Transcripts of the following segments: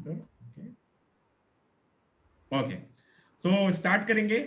Okay okay, so start करेंगे।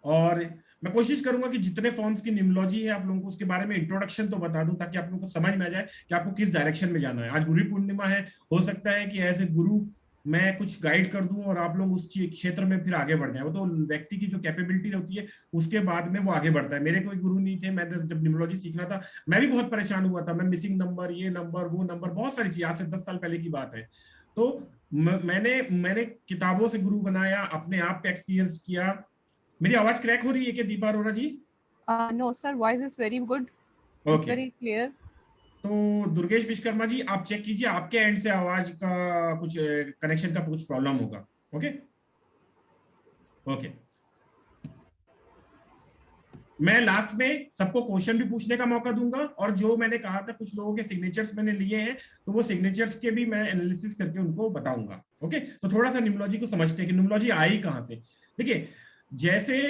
और मैं कोशिश करूंगा कि जितने फॉर्म्स की निम्नोलॉजी है आप लोगों को उसके बारे में इंट्रोडक्शन तो बता दूं, ताकि आप लोगों को समझ में आ जाए कि आपको किस डायरेक्शन में जाना है। आज गुरु पूर्णिमा है, हो सकता है कि एज ए गुरु मैं कुछ गाइड कर दूं और आप लोग उस क्षेत्र में फिर आगे बढ़ जाए। वो तो व्यक्ति की जो कैपेबिलिटी होती है उसके बाद में वो आगे बढ़ता है। मेरे कोई गुरु नहीं थे, मैंने जब निम्नोलॉजी सीखना था मैं भी बहुत परेशान हुआ था। मैं मिसिंग नंबर, ये नंबर, वो नंबर, बहुत सारी चीज, आज से 10 साल पहले की बात है। तो मैंने मैंने किताबों से गुरु बनाया, अपने आप पे एक्सपीरियंस किया। मेरी आवाज क्रैक हो रही है क्या दीपा अरोड़ा जी? No, sir, voice is very good. It's okay, very clear. तो दुर्गेश विश्वकर्मा जी आप चेक कीजिए, आपके एंड से आवाज का कुछ कनेक्शन का कुछ प्रॉब्लम होगा। ओके ओके, मैं लास्ट में सबको क्वेश्चन भी पूछने का मौका दूंगा, और जो मैंने कहा था कुछ लोगों के सिग्नेचर्स मैंने लिए हैं, तो वो सिग्नेचर्स के भी मैं एनालिसिस करके उनको बताऊंगा। ओके, तो थोड़ा सा न्यूमोलॉजी को समझते हैं कि न्यूमोलॉजी आई कहां से। देखिए, जैसे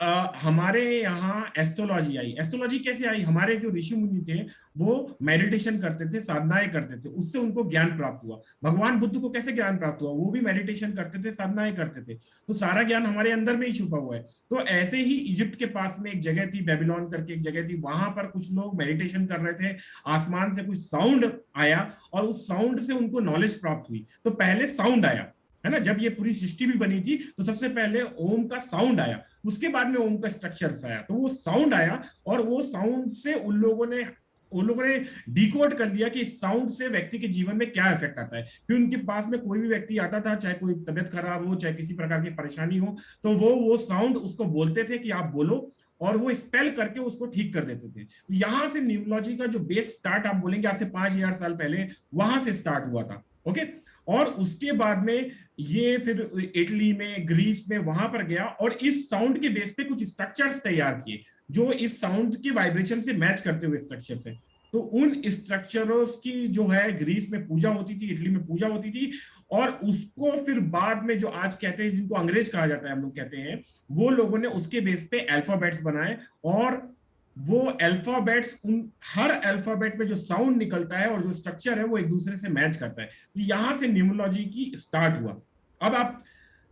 हमारे यहाँ एस्ट्रोलॉजी आई। एस्ट्रोलॉजी कैसे आई? हमारे जो ऋषि मुनि थे वो मेडिटेशन करते थे, साधनाएं करते थे, उससे उनको ज्ञान प्राप्त हुआ। भगवान बुद्ध को कैसे ज्ञान प्राप्त हुआ? वो भी मेडिटेशन करते थे, साधनाएं करते थे। तो सारा ज्ञान हमारे अंदर में ही छुपा हुआ है। तो ऐसे ही इजिप्ट के पास में एक जगह थी, बेबीलोन करके एक जगह थी, वहां पर कुछ लोग मेडिटेशन कर रहे थे। आसमान से कुछ साउंड आया और उस साउंड से उनको नॉलेज प्राप्त हुई। तो पहले साउंड आया, है ना, जब ये पूरी सृष्टि भी बनी थी तो सबसे पहले ओम का साउंड आया, उसके बाद में ओम का स्ट्रक्चर आया। तो वो साउंड आया और वो साउंड से उन लोगों ने डिकोड कर लिया कि इस साउंड से व्यक्ति के जीवन में क्या इफेक्ट आता है। फिर उनके पास में कोई भी व्यक्ति आता था, चाहे कोई तबियत खराब हो, चाहे किसी प्रकार की परेशानी हो, तो वो साउंड उसको बोलते थे कि आप बोलो, और वो स्पेल करके उसको ठीक कर देते थे। यहां से न्यूमोलॉजी का जो बेस स्टार्ट आप बोलेंगे आज से 5,000 साल पहले वहां से स्टार्ट हुआ था। ओके, और उसके बाद में ये फिर इटली में, ग्रीस में, वहां पर गया और इस साउंड के बेस पे कुछ स्ट्रक्चर्स तैयार किए जो इस साउंड के वाइब्रेशन से मैच करते हुए स्ट्रक्चर से। तो उन स्ट्रक्चर्स की जो है ग्रीस में पूजा होती थी, इटली में पूजा होती थी, और उसको फिर बाद में जो आज कहते हैं, जिनको अंग्रेज कहा जाता है, हम लोग कहते हैं, वो लोगों ने उसके बेस पे अल्फाबेट्स बनाए। और वो अल्फाबेट्स, उन हर अल्फाबेट में जो साउंड निकलता है और जो स्ट्रक्चर है वो एक दूसरे से मैच करता है। तो यहां से न्यूमरोलॉजी की स्टार्ट हुआ। अब आप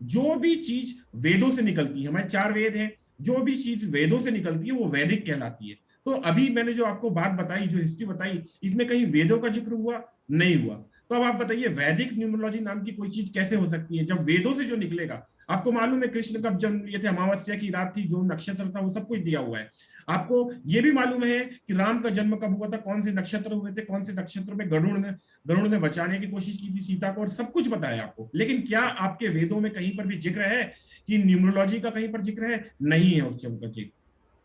जो भी चीज वेदों से निकलती है, हमारे 4 वेद हैं, जो भी चीज वेदों से निकलती है वो वैदिक कहलाती है। तो अभी मैंने जो आपको बात बताई, जो हिस्ट्री बताई, इसमें कहीं वेदों का जिक्र हुआ? नहीं हुआ। तो अब आप बताइए वैदिक न्यूमरोलॉजी नाम की कोई चीज कैसे हो सकती है जब वेदों से जो निकलेगा? आपको मालूम है कृष्ण कब जन्म लिए थे, अमावस्या की रात थी, जो नक्षत्र था वो सब कुछ दिया हुआ है। आपको ये भी मालूम है कि राम का जन्म कब हुआ था, कौन से नक्षत्र हुए थे, कौन से नक्षत्र में गरुड़ ने बचाने की कोशिश की थी सीता को, और सब कुछ बताया आपको। लेकिन क्या आपके वेदों में कहीं पर भी जिक्र है कि न्यूमरोलॉजी का कहीं पर जिक्र है? नहीं है उस चीज का जिक्र।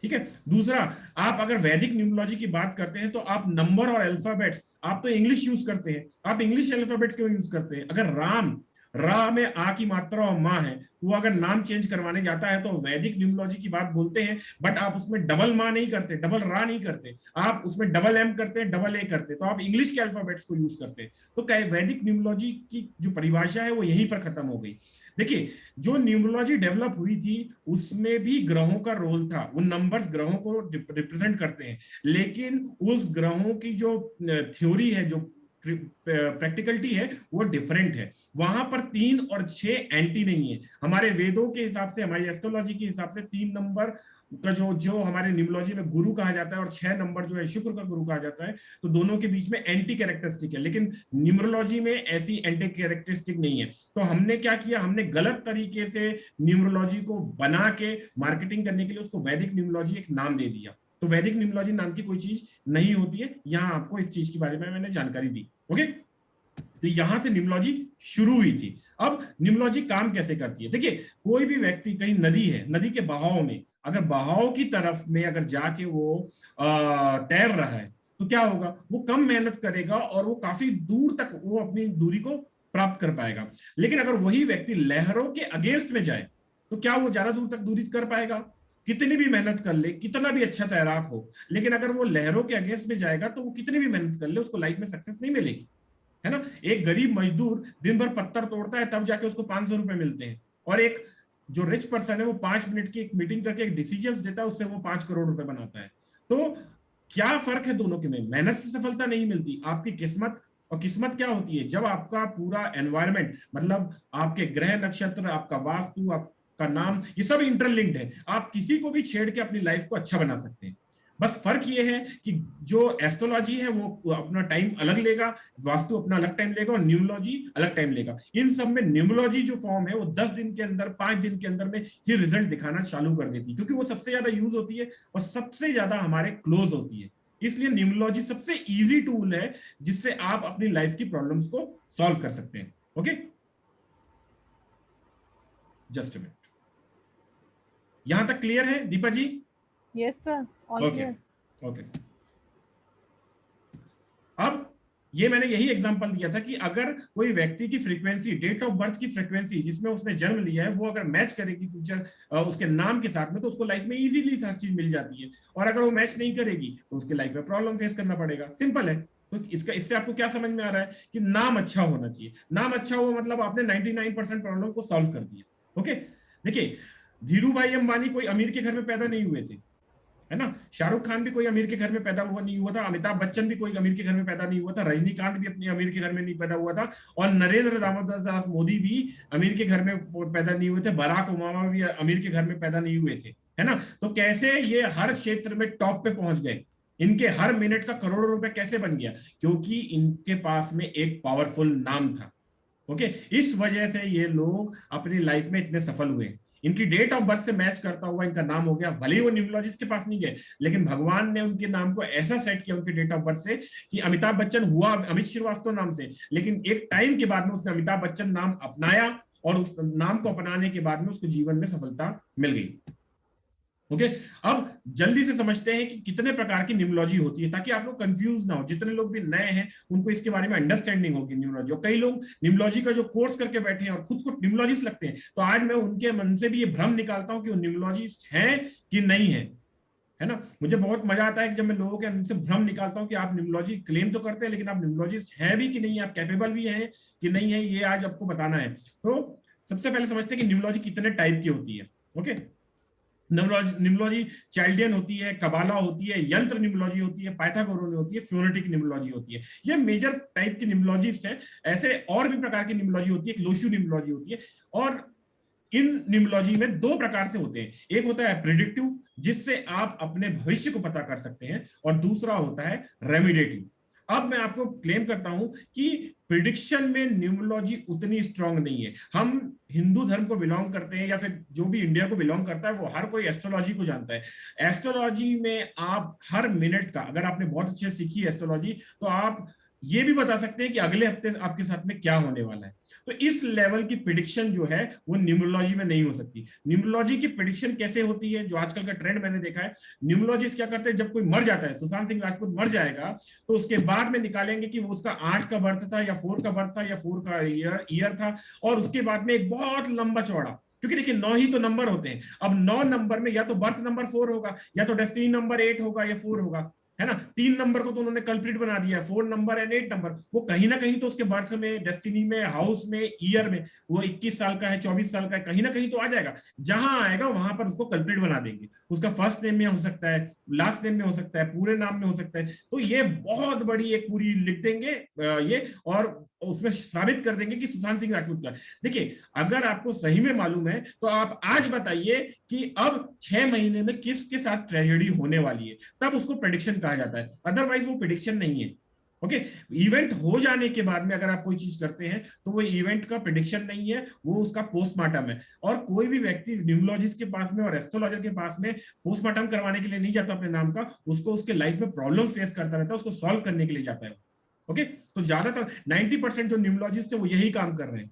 ठीक है। दूसरा, आप अगर वैदिक न्यूमरोलॉजी की बात करते हैं तो आप नंबर और अल्फाबेट्स, आप तो इंग्लिश यूज करते हैं, आप इंग्लिश अल्फाबेट क्यों यूज करते हैं? अगर राम, रा में आ की मात्रा और माँ है, वो अगर नाम चेंज करवाने जाता है तो वैदिक न्यूमरोलॉजी की बात बोलते हैं, बट आप उसमें डबल माँ नहीं करते, डबल रा नहीं करते, आप उसमें डबल एम करते हैं, डबल ए करते, तो आप इंग्लिश के अल्फाबेट्स को यूज करते हैं। तो वैदिक न्यूमरोलॉजी की जो परिभाषा है वो यहीं पर खत्म हो गई। देखिए, जो न्यूमरोलॉजी डेवलप हुई थी उसमें भी ग्रहों का रोल था, वो नंबर्स ग्रहों को रिप्रेजेंट करते हैं, लेकिन उस ग्रहों की जो थ्योरी है, जो प्रैक्टिकलिटी है, वो डिफरेंट है। वहां पर 3 और 6 एंटी नहीं है। हमारे वेदों के हिसाब से, हमारी एस्ट्रोलॉजी के हिसाब से 3 नंबर का जो जो हमारे न्यूमरोलॉजी में गुरु कहा जाता है, और 6 नंबर जो है शुक्र का गुरु कहा जाता है, तो दोनों के बीच में एंटी कैरेक्टरिस्टिक है। लेकिन न्यूमरोलॉजी में ऐसी एंटी कैरेक्टरिस्टिक नहीं है। तो हमने क्या किया, हमने गलत तरीके से न्यूमरोलॉजी को बना के मार्केटिंग करने के लिए उसको वैदिक न्यूमरोलॉजी एक नाम दे दिया। तो वैदिक न्यूमरोलॉजी नाम की कोई चीज नहीं होती है। यहां आपको इस चीज के बारे में मैंने जानकारी दी। ओके, तो यहां से न्यूमरोलॉजी शुरू हुई थी। अब न्यूमरोलॉजी काम कैसे करती है? देखिए, कोई भी व्यक्ति, कहीं नदी है, नदी के बहाव में अगर बहाव की तरफ में अगर जाके वो तैर रहा है तो क्या होगा? वो कम मेहनत करेगा और वो काफी दूर तक वो अपनी दूरी को प्राप्त कर पाएगा। लेकिन अगर वही व्यक्ति लहरों के अगेंस्ट में जाए तो क्या वो ज्यादा दूर तक दूरी कर पाएगा? कितनी भी मेहनत कर ले, कितना भी अच्छा तैराक हो, लेकिन अगर वो लहरों के अगेंस्ट में जाएगा तो वो कितनी भी मेहनत कर ले उसको लाइफ में सक्सेस नहीं मिलेगी, है ना। एक गरीब मजदूर दिन भर पत्थर तोड़ता है, तब जाके उसको 500 रुपए मिलते हैं, और एक जो रिच पर्सन है वो 5 मिनट की एक मीटिंग करके एक डिसीजन देता है, उससे वो 5 करोड़ रुपए बनाता है। तो क्या फर्क है दोनों के में? मेहनत से सफलता नहीं मिलती, आपकी किस्मत और किस्मत क्या होती है? जब आपका पूरा एनवायरमेंट, मतलब आपके ग्रह नक्षत्र, आपका वास्तु, आपका नाम, ये सब इंटरलिंक्ड है। आप किसी को भी छेड़ के अपनी लाइफ को अच्छा बना सकते हैं। बस फर्क ये है कि जो एस्ट्रोलॉजी है वो अपना टाइम अलग लेगा, वास्तु अपना अलग टाइम लेगा, और न्यूमरोलॉजी अलग टाइम लेगा। इन सब में न्यूमरोलॉजी जो फॉर्म है वो 10 दिन के अंदर, 5 दिन के अंदर में ही रिजल्ट दिखाना चालू कर देती है, क्योंकि वो सबसे ज्यादा यूज होती है और सबसे ज्यादा हमारे क्लोज होती है। इसलिए न्यूमरोलॉजी सबसे इजी टूल है जिससे आप अपनी लाइफ की प्रॉब्लम्स को सॉल्व कर सकते हैं। Okay, just a minute. यहां तक क्लियर है दीपा जी? Yes, sir. All okay clear. Okay. अब ये मैंने यही एग्जांपल दिया था कि अगर कोई व्यक्ति की फ्रीक्वेंसी, डेट ऑफ बर्थ की फ्रीक्वेंसी जिसमें उसने जन्म लिया है, वो अगर मैच करेगी फ्यूचर उसके नाम के साथ में, तो उसको लाइफ में इजीली हर चीज मिल जाती है। और अगर वो मैच नहीं करेगी तो उसके लाइफ में प्रॉब्लम फेस करना पड़ेगा। सिंपल है। तो इससे आपको क्या समझ में आ रहा है कि नाम अच्छा होना चाहिए। नाम अच्छा हुआ मतलब आपने 99% प्रॉब्लम को सॉल्व कर दिया। ओके, देखिए, धीरू भाई अंबानी कोई अमीर के घर में पैदा नहीं हुए थे, है ना। शाहरुख खान भी कोई अमीर के घर में पैदा हुआ नहीं हुआ था, अमिताभ बच्चन भी कोई अमीर के घर में पैदा नहीं हुआ था, रजनीकांत भी अपने अमीर के घर में नहीं पैदा हुआ था, और नरेंद्र दामोदर दास मोदी भी अमीर के घर में पैदा नहीं हुए थे, बराक ओबामा भी अमीर के घर में पैदा नहीं हुए थे, है ना। तो कैसे ये हर क्षेत्र में टॉप पे पहुंच गए? इनके हर मिनट का करोड़ों रुपए कैसे बन गया? क्योंकि इनके पास में एक पावरफुल नाम था। ओके, इस वजह से ये लोग अपनी लाइफ में इतने सफल हुए। इनकी डेट ऑफ बर्थ से मैच करता हुआ इनका नाम हो गया। भले ही वो न्यूमरोलॉजिस्ट के पास नहीं गए, लेकिन भगवान ने उनके नाम को ऐसा सेट किया उनके डेट ऑफ बर्थ से कि अमिताभ बच्चन हुआ अमित श्रीवास्तव नाम से, लेकिन एक टाइम के बाद में उसने अमिताभ बच्चन नाम अपनाया, और उस नाम को अपनाने के बाद में उसको जीवन में सफलता मिल गई। ओके, अब जल्दी से समझते हैं कि कितने प्रकार की न्यूमरोलॉजी होती है, ताकि आप लोग कंफ्यूज ना हो। जितने लोग भी नए हैं उनको इसके बारे में अंडरस्टैंडिंग होगी न्यूमरोलॉजी। और कई लोग न्यूमरोलॉजी का जो कोर्स करके बैठे हैं और खुद को न्यूमरोलॉजिस्ट लगते हैं, तो आज मैं उनके मन से भी ये भ्रम निकालता हूं कि वो न्यूमरोलॉजिस्ट हैं कि नहीं है ना। मुझे बहुत मजा आता है कि जब मैं लोगों के अंदर से भ्रम निकालता हूं कि आप न्यूमरोलॉजी क्लेम तो करते हैं, लेकिन आप न्यूमरोलॉजिस्ट हैं भी कि नहीं, आप कैपेबल भी हैं कि नहीं है, ये आज आपको बताना है। तो सबसे पहले समझते हैं कि न्यूमरोलॉजी कितने टाइप की होती है। ओके, न्यूमरोलॉजी चाइल्डियन होती है, कबाला होती है, यंत्र न्यूमरोलॉजी होती है, पाइथागोरस होती है, फ्योनेटिक न्यूमरोलॉजी होती है। ये मेजर टाइप की न्यूमरोलॉजिस्ट है। ऐसे और भी प्रकार की न्यूमरोलॉजी होती है, एक लोशु न्यूमरोलॉजी होती है। और इन न्यूमरोलॉजी में दो प्रकार से होते हैं। एक होता है प्रिडिक्टिव, जिससे आप अपने भविष्य को पता कर सकते हैं, और दूसरा होता है रेमिडेटिव। अब मैं आपको क्लेम करता हूं कि प्रिडिक्शन में न्यूमरोलॉजी उतनी स्ट्रांग नहीं है। हम हिंदू धर्म को बिलोंग करते हैं, या फिर जो भी इंडिया को बिलोंग करता है, वो हर कोई एस्ट्रोलॉजी को जानता है। एस्ट्रोलॉजी में आप हर मिनट का, अगर आपने बहुत अच्छे सीखी एस्ट्रोलॉजी, तो आप ये भी बता सकते हैं कि अगले हफ्ते आपके साथ में क्या होने वाला है। तो इस लेवल की प्रिडिक्शन जो है वो न्यूमरोलॉजी में नहीं हो सकती। न्यूमरोलॉजी की प्रिडिक्शन कैसे होती है, जो आजकल का ट्रेंड मैंने देखा है, न्यूमरोलॉजिस्ट क्या करते हैं, जब कोई मर जाता है, सुशांत सिंह राजपूत मर जाएगा, तो उसके बाद में निकालेंगे कि वो उसका 8 का बर्थ था या 4 का बर्थ था या 4 का ईयर था, और उसके बाद में एक बहुत लंबा चौड़ा, क्योंकि देखिए 9 ही तो नंबर होते हैं। अब 9 नंबर में या तो बर्थ नंबर 4 होगा, या तो डेस्टिनी नंबर 8 होगा, या 4 होगा, है ना। 3 नंबर को तो उन्होंने कल्प्रिट बना दिया, 4 नंबर एंड 8 नंबर। वो कहीं ना कहीं तो उसके बर्थ में, डेस्टिनी में, हाउस में, ईयर में, वो 21 साल का है, 24 साल का है, कहीं ना कहीं तो आ जाएगा। जहां आएगा वहां पर उसको कल्प्रिट बना देंगे। उसका फर्स्ट नेम में हो सकता है, लास्ट नेम में हो सकता है, पूरे नाम में हो सकता है। तो ये बहुत बड़ी एक पूरी लिख देंगे ये, और उसमें साबित कर देंगे कि सुशांत सिंह राजपूत का। देखिए, अगर आपको सही में मालूम है तो आप आज बताइए कि अब 6 महीने में किसके साथ ट्रेजेडी होने वाली है, तब उसको प्रेडिक्शन कहा जाता है। अदरवाइज वो प्रेडिक्शन नहीं है। ओके, इवेंट हो जाने के बाद में अगर आप कोई चीज करते हैं तो वो इवेंट का प्रेडिक्शन नहीं है, वो उसका पोस्टमार्टम है। और कोई भी व्यक्ति न्यूमरोलॉजिस्ट के पास में और एस्ट्रोलॉजर के पास में पोस्टमार्टम करवाने के लिए नहीं जाता अपने नाम का, उसको उसके लाइफ में प्रॉब्लम फेस करता रहता है, उसको सॉल्व करने के लिए जाता है। ओके, तो ज्यादातर 90% जो न्यूमरोलॉजिस्ट है वो यही काम कर रहे हैं।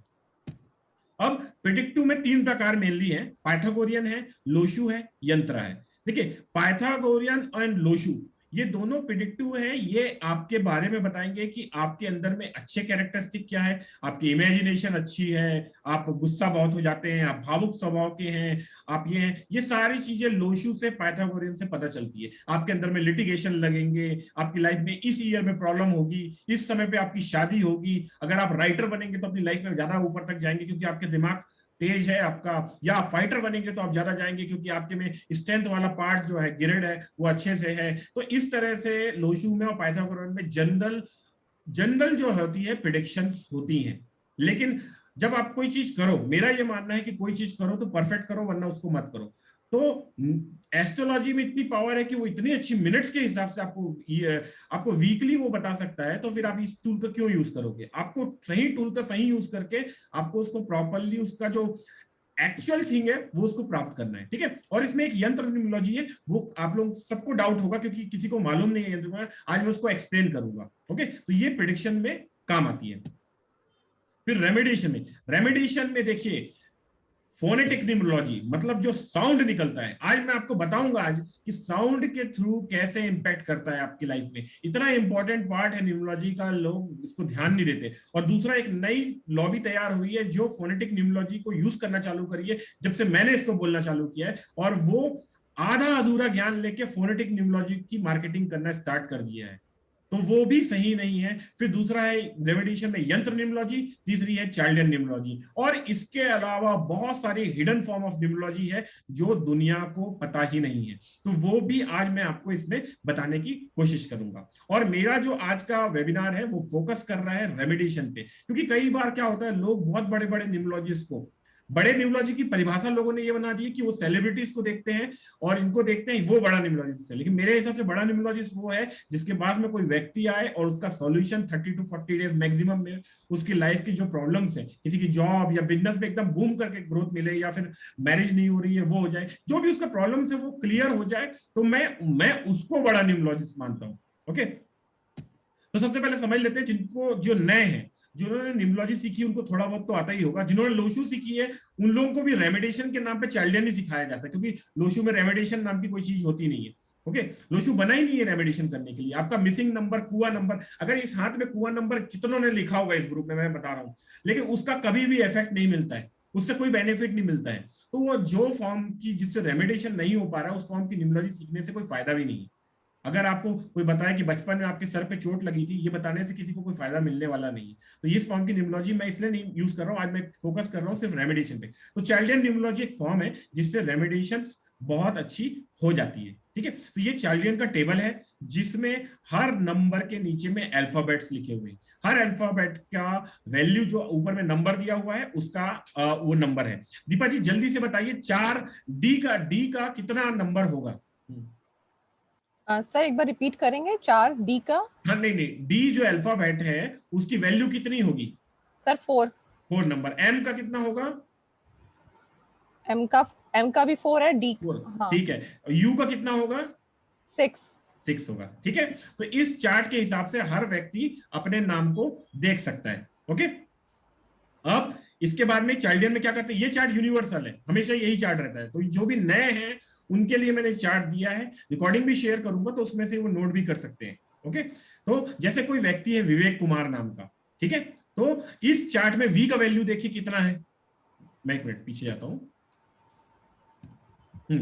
अब प्रिडिक्टिव में 3 प्रकार मेनली है, पाइथागोरियन है, लोशु है, यंत्रा है। देखिए, पाइथागोरियन एंड लोशु ये दोनों प्रिडिक्टिव हैं। ये आपके बारे में बताएंगे कि आपके अंदर में अच्छे कैरेक्टरिस्टिक क्या है, आपकी इमेजिनेशन अच्छी है, आप गुस्सा बहुत हो जाते हैं, आप भावुक स्वभाव के हैं, आप ये हैं। ये सारी चीजें लोशु से, पाइथागोरियन से पता चलती है। आपके अंदर में लिटिगेशन लगेंगे, आपकी लाइफ में इस ईयर में प्रॉब्लम होगी, इस समय पे आपकी शादी होगी। अगर आप राइटर बनेंगे तो अपनी लाइफ में ज्यादा ऊपर तक जाएंगे, क्योंकि आपके दिमाग तेज है आपका। या फाइटर बनेंगे तो आप ज्यादा जाएंगे, क्योंकि आपके में स्ट्रेंथ वाला पार्ट जो है, ग्रेड है, वो अच्छे से है। तो इस तरह से लोशु में और पाइथागोरस में जनरल जनरल जो होती है प्रिडिक्शंस होती हैं, लेकिन जब आप कोई चीज करो, मेरा ये मानना है कि कोई चीज करो तो परफेक्ट करो, वरना उसको मत करो। तो एस्ट्रोलॉजी में इतनी पावर है कि वो इतनी अच्छी मिनट्स के हिसाब से आपको वीकली वो बता सकता है, तो फिर आप इस टूल का क्यों यूज करोगे? आपको सही टूल का सही यूज करके आपको उसको प्रॉपरली उसका जो एक्चुअल थिंग है वो उसको प्राप्त करना है, ठीक है। और इसमें एक यंत्र न्यूमरोलॉजी है, वो आप लोग सबको डाउट होगा क्योंकि किसी को मालूम नहीं है यंत्र, आज मैं उसको एक्सप्लेन करूंगा। ओके, तो ये प्रिडिक्शन में काम आती है। फिर रेमेडिएशन में देखिए, फोनेटिक न्यूमरोलॉजी मतलब जो साउंड निकलता है, आज मैं आपको बताऊंगा आज कि साउंड के थ्रू कैसे इंपैक्ट करता है आपकी लाइफ में। इतना इंपॉर्टेंट पार्ट है न्यूमरोलॉजी का, लोग इसको ध्यान नहीं देते। और दूसरा, एक नई लॉबी तैयार हुई है जो फोनेटिक न्यूमरोलॉजी को यूज करना चालू करी है जब से मैंने इसको बोलना चालू किया है, और वो आधा अधूरा ज्ञान लेके फोनेटिक न्यूमरोलॉजी की मार्केटिंग करना स्टार्ट कर दिया है, तो वो भी सही नहीं है। फिर दूसरा है रेमेडिएशन में यंत्र न्यूमरोलॉजी, तीसरी है चाइल्डियन न्यूमरोलॉजी, और इसके अलावा बहुत सारी हिडन फॉर्म ऑफ न्यूमरोलॉजी है जो दुनिया को पता ही नहीं है, तो वो भी आज मैं आपको इसमें बताने की कोशिश करूंगा। और मेरा जो आज का वेबिनार है वो फोकस कर रहा है रेमेडिएशन पे, क्योंकि कई बार क्या होता है, लोग बहुत बड़े बड़े न्यूमरोलॉजिस्ट को, बड़े न्यूमरोलॉजी की परिभाषा लोगों ने ये बना दी कि वो सेलिब्रिटीज को देखते हैं और इनको देखते हैं वो बड़ा न्यूमरोलॉजिस्ट है, लेकिन मेरे हिसाब से बड़ा न्यूमरोलॉजिस्ट वो है जिसके पास में कोई व्यक्ति आए और उसका सॉल्यूशन 30 to 40 डेज मैक्सिमम में उसकी लाइफ की जो प्रॉब्लम्स है, किसी की जॉब या बिजनेस में एकदम बूम करके ग्रोथ मिले, या फिर मैरिज नहीं हो रही है वो हो जाए, जो भी उसका प्रॉब्लम्स है वो क्लियर हो जाए, तो मैं उसको बड़ा न्यूमरोलॉजिस्ट मानता हूँ। ओके, तो सबसे पहले समझ लेते हैं जिनको, जो नए हैं, जिन्होंने न्यूमरोलॉजी सीखी उनको थोड़ा बहुत तो आता ही होगा, जिन्होंने लोशु सीखी है उन लोगों को भी रेमेडिएशन के नाम पे चाइल्डियन ही सिखाया जाता है, क्योंकि लोशु में रेमेडिएशन नाम की कोई चीज होती नहीं है। ओके, लोशु बना ही नहीं है रेमेडिएशन करने के लिए। आपका मिसिंग नंबर, कुआ नंबर, अगर इस हाथ में कुआ नंबर कितनों ने लिखा होगा इस ग्रुप में, मैं बता रहा हूँ, लेकिन उसका कभी भी इफेक्ट नहीं मिलता है, उससे कोई बेनिफिट नहीं मिलता है। तो वो जो फॉर्म की जिससे रेमेडिएशन नहीं हो पा रहा है, उस फॉर्म की न्यूमरोलॉजी सीखने से कोई फायदा भी नहीं है। अगर आपको कोई बताए कि बचपन में आपके सर पे चोट लगी थी, ये बताने से किसी को कोई फायदा मिलने वाला नहीं है। तो इस फॉर्म की न्यूमरोलॉजी मैं इसलिए नहीं यूज कर रहा हूँ, आज मैं फोकस कर रहा हूँ सिर्फ रेमेडिएशन पे। तो चाइल्डियन न्यूमरोलॉजी एक फॉर्म है जिससे रेमेडिएशन बहुत अच्छी हो जाती है, ठीक है। तो ये चाइल्डियन का टेबल है जिसमें हर नंबर के नीचे में अल्फाबेट्स लिखे हुए हैं, हर अल्फाबेट का वैल्यू जो ऊपर में नंबर दिया हुआ है उसका वो नंबर है। दीपा जी जल्दी से बताइए, 4 डी का कितना नंबर होगा? सर एक बार रिपीट करेंगे, 4 डी का? हाँ, नहीं, डी जो अल्फाबेट है उसकी वैल्यू कितनी होगी? सर 4। 4 नंबर। एम का कितना होगा? एम का भी 4 है, डी 4, हाँ ठीक है। यू का कितना होगा? 6। 6 होगा, ठीक है। तो इस चार्ट के हिसाब से हर व्यक्ति अपने नाम को देख सकता है। ओके, अब इसके बाद में चाइल्डियन में क्या करते हैं, ये चार्ट यूनिवर्सल है, हमेशा यही चार्ट रहता है। तो जो भी नए हैं उनके लिए मैंने चार्ट दिया है, रिकॉर्डिंग भी शेयर करूंगा तो उसमें से वो नोट भी कर सकते हैं। ओके, तो जैसे कोई व्यक्ति है विवेक कुमार नाम का, ठीक है, तो इस चार्ट में वी का वैल्यू देखिए कितना है। मैं एक मिनट पीछे जाता हूं।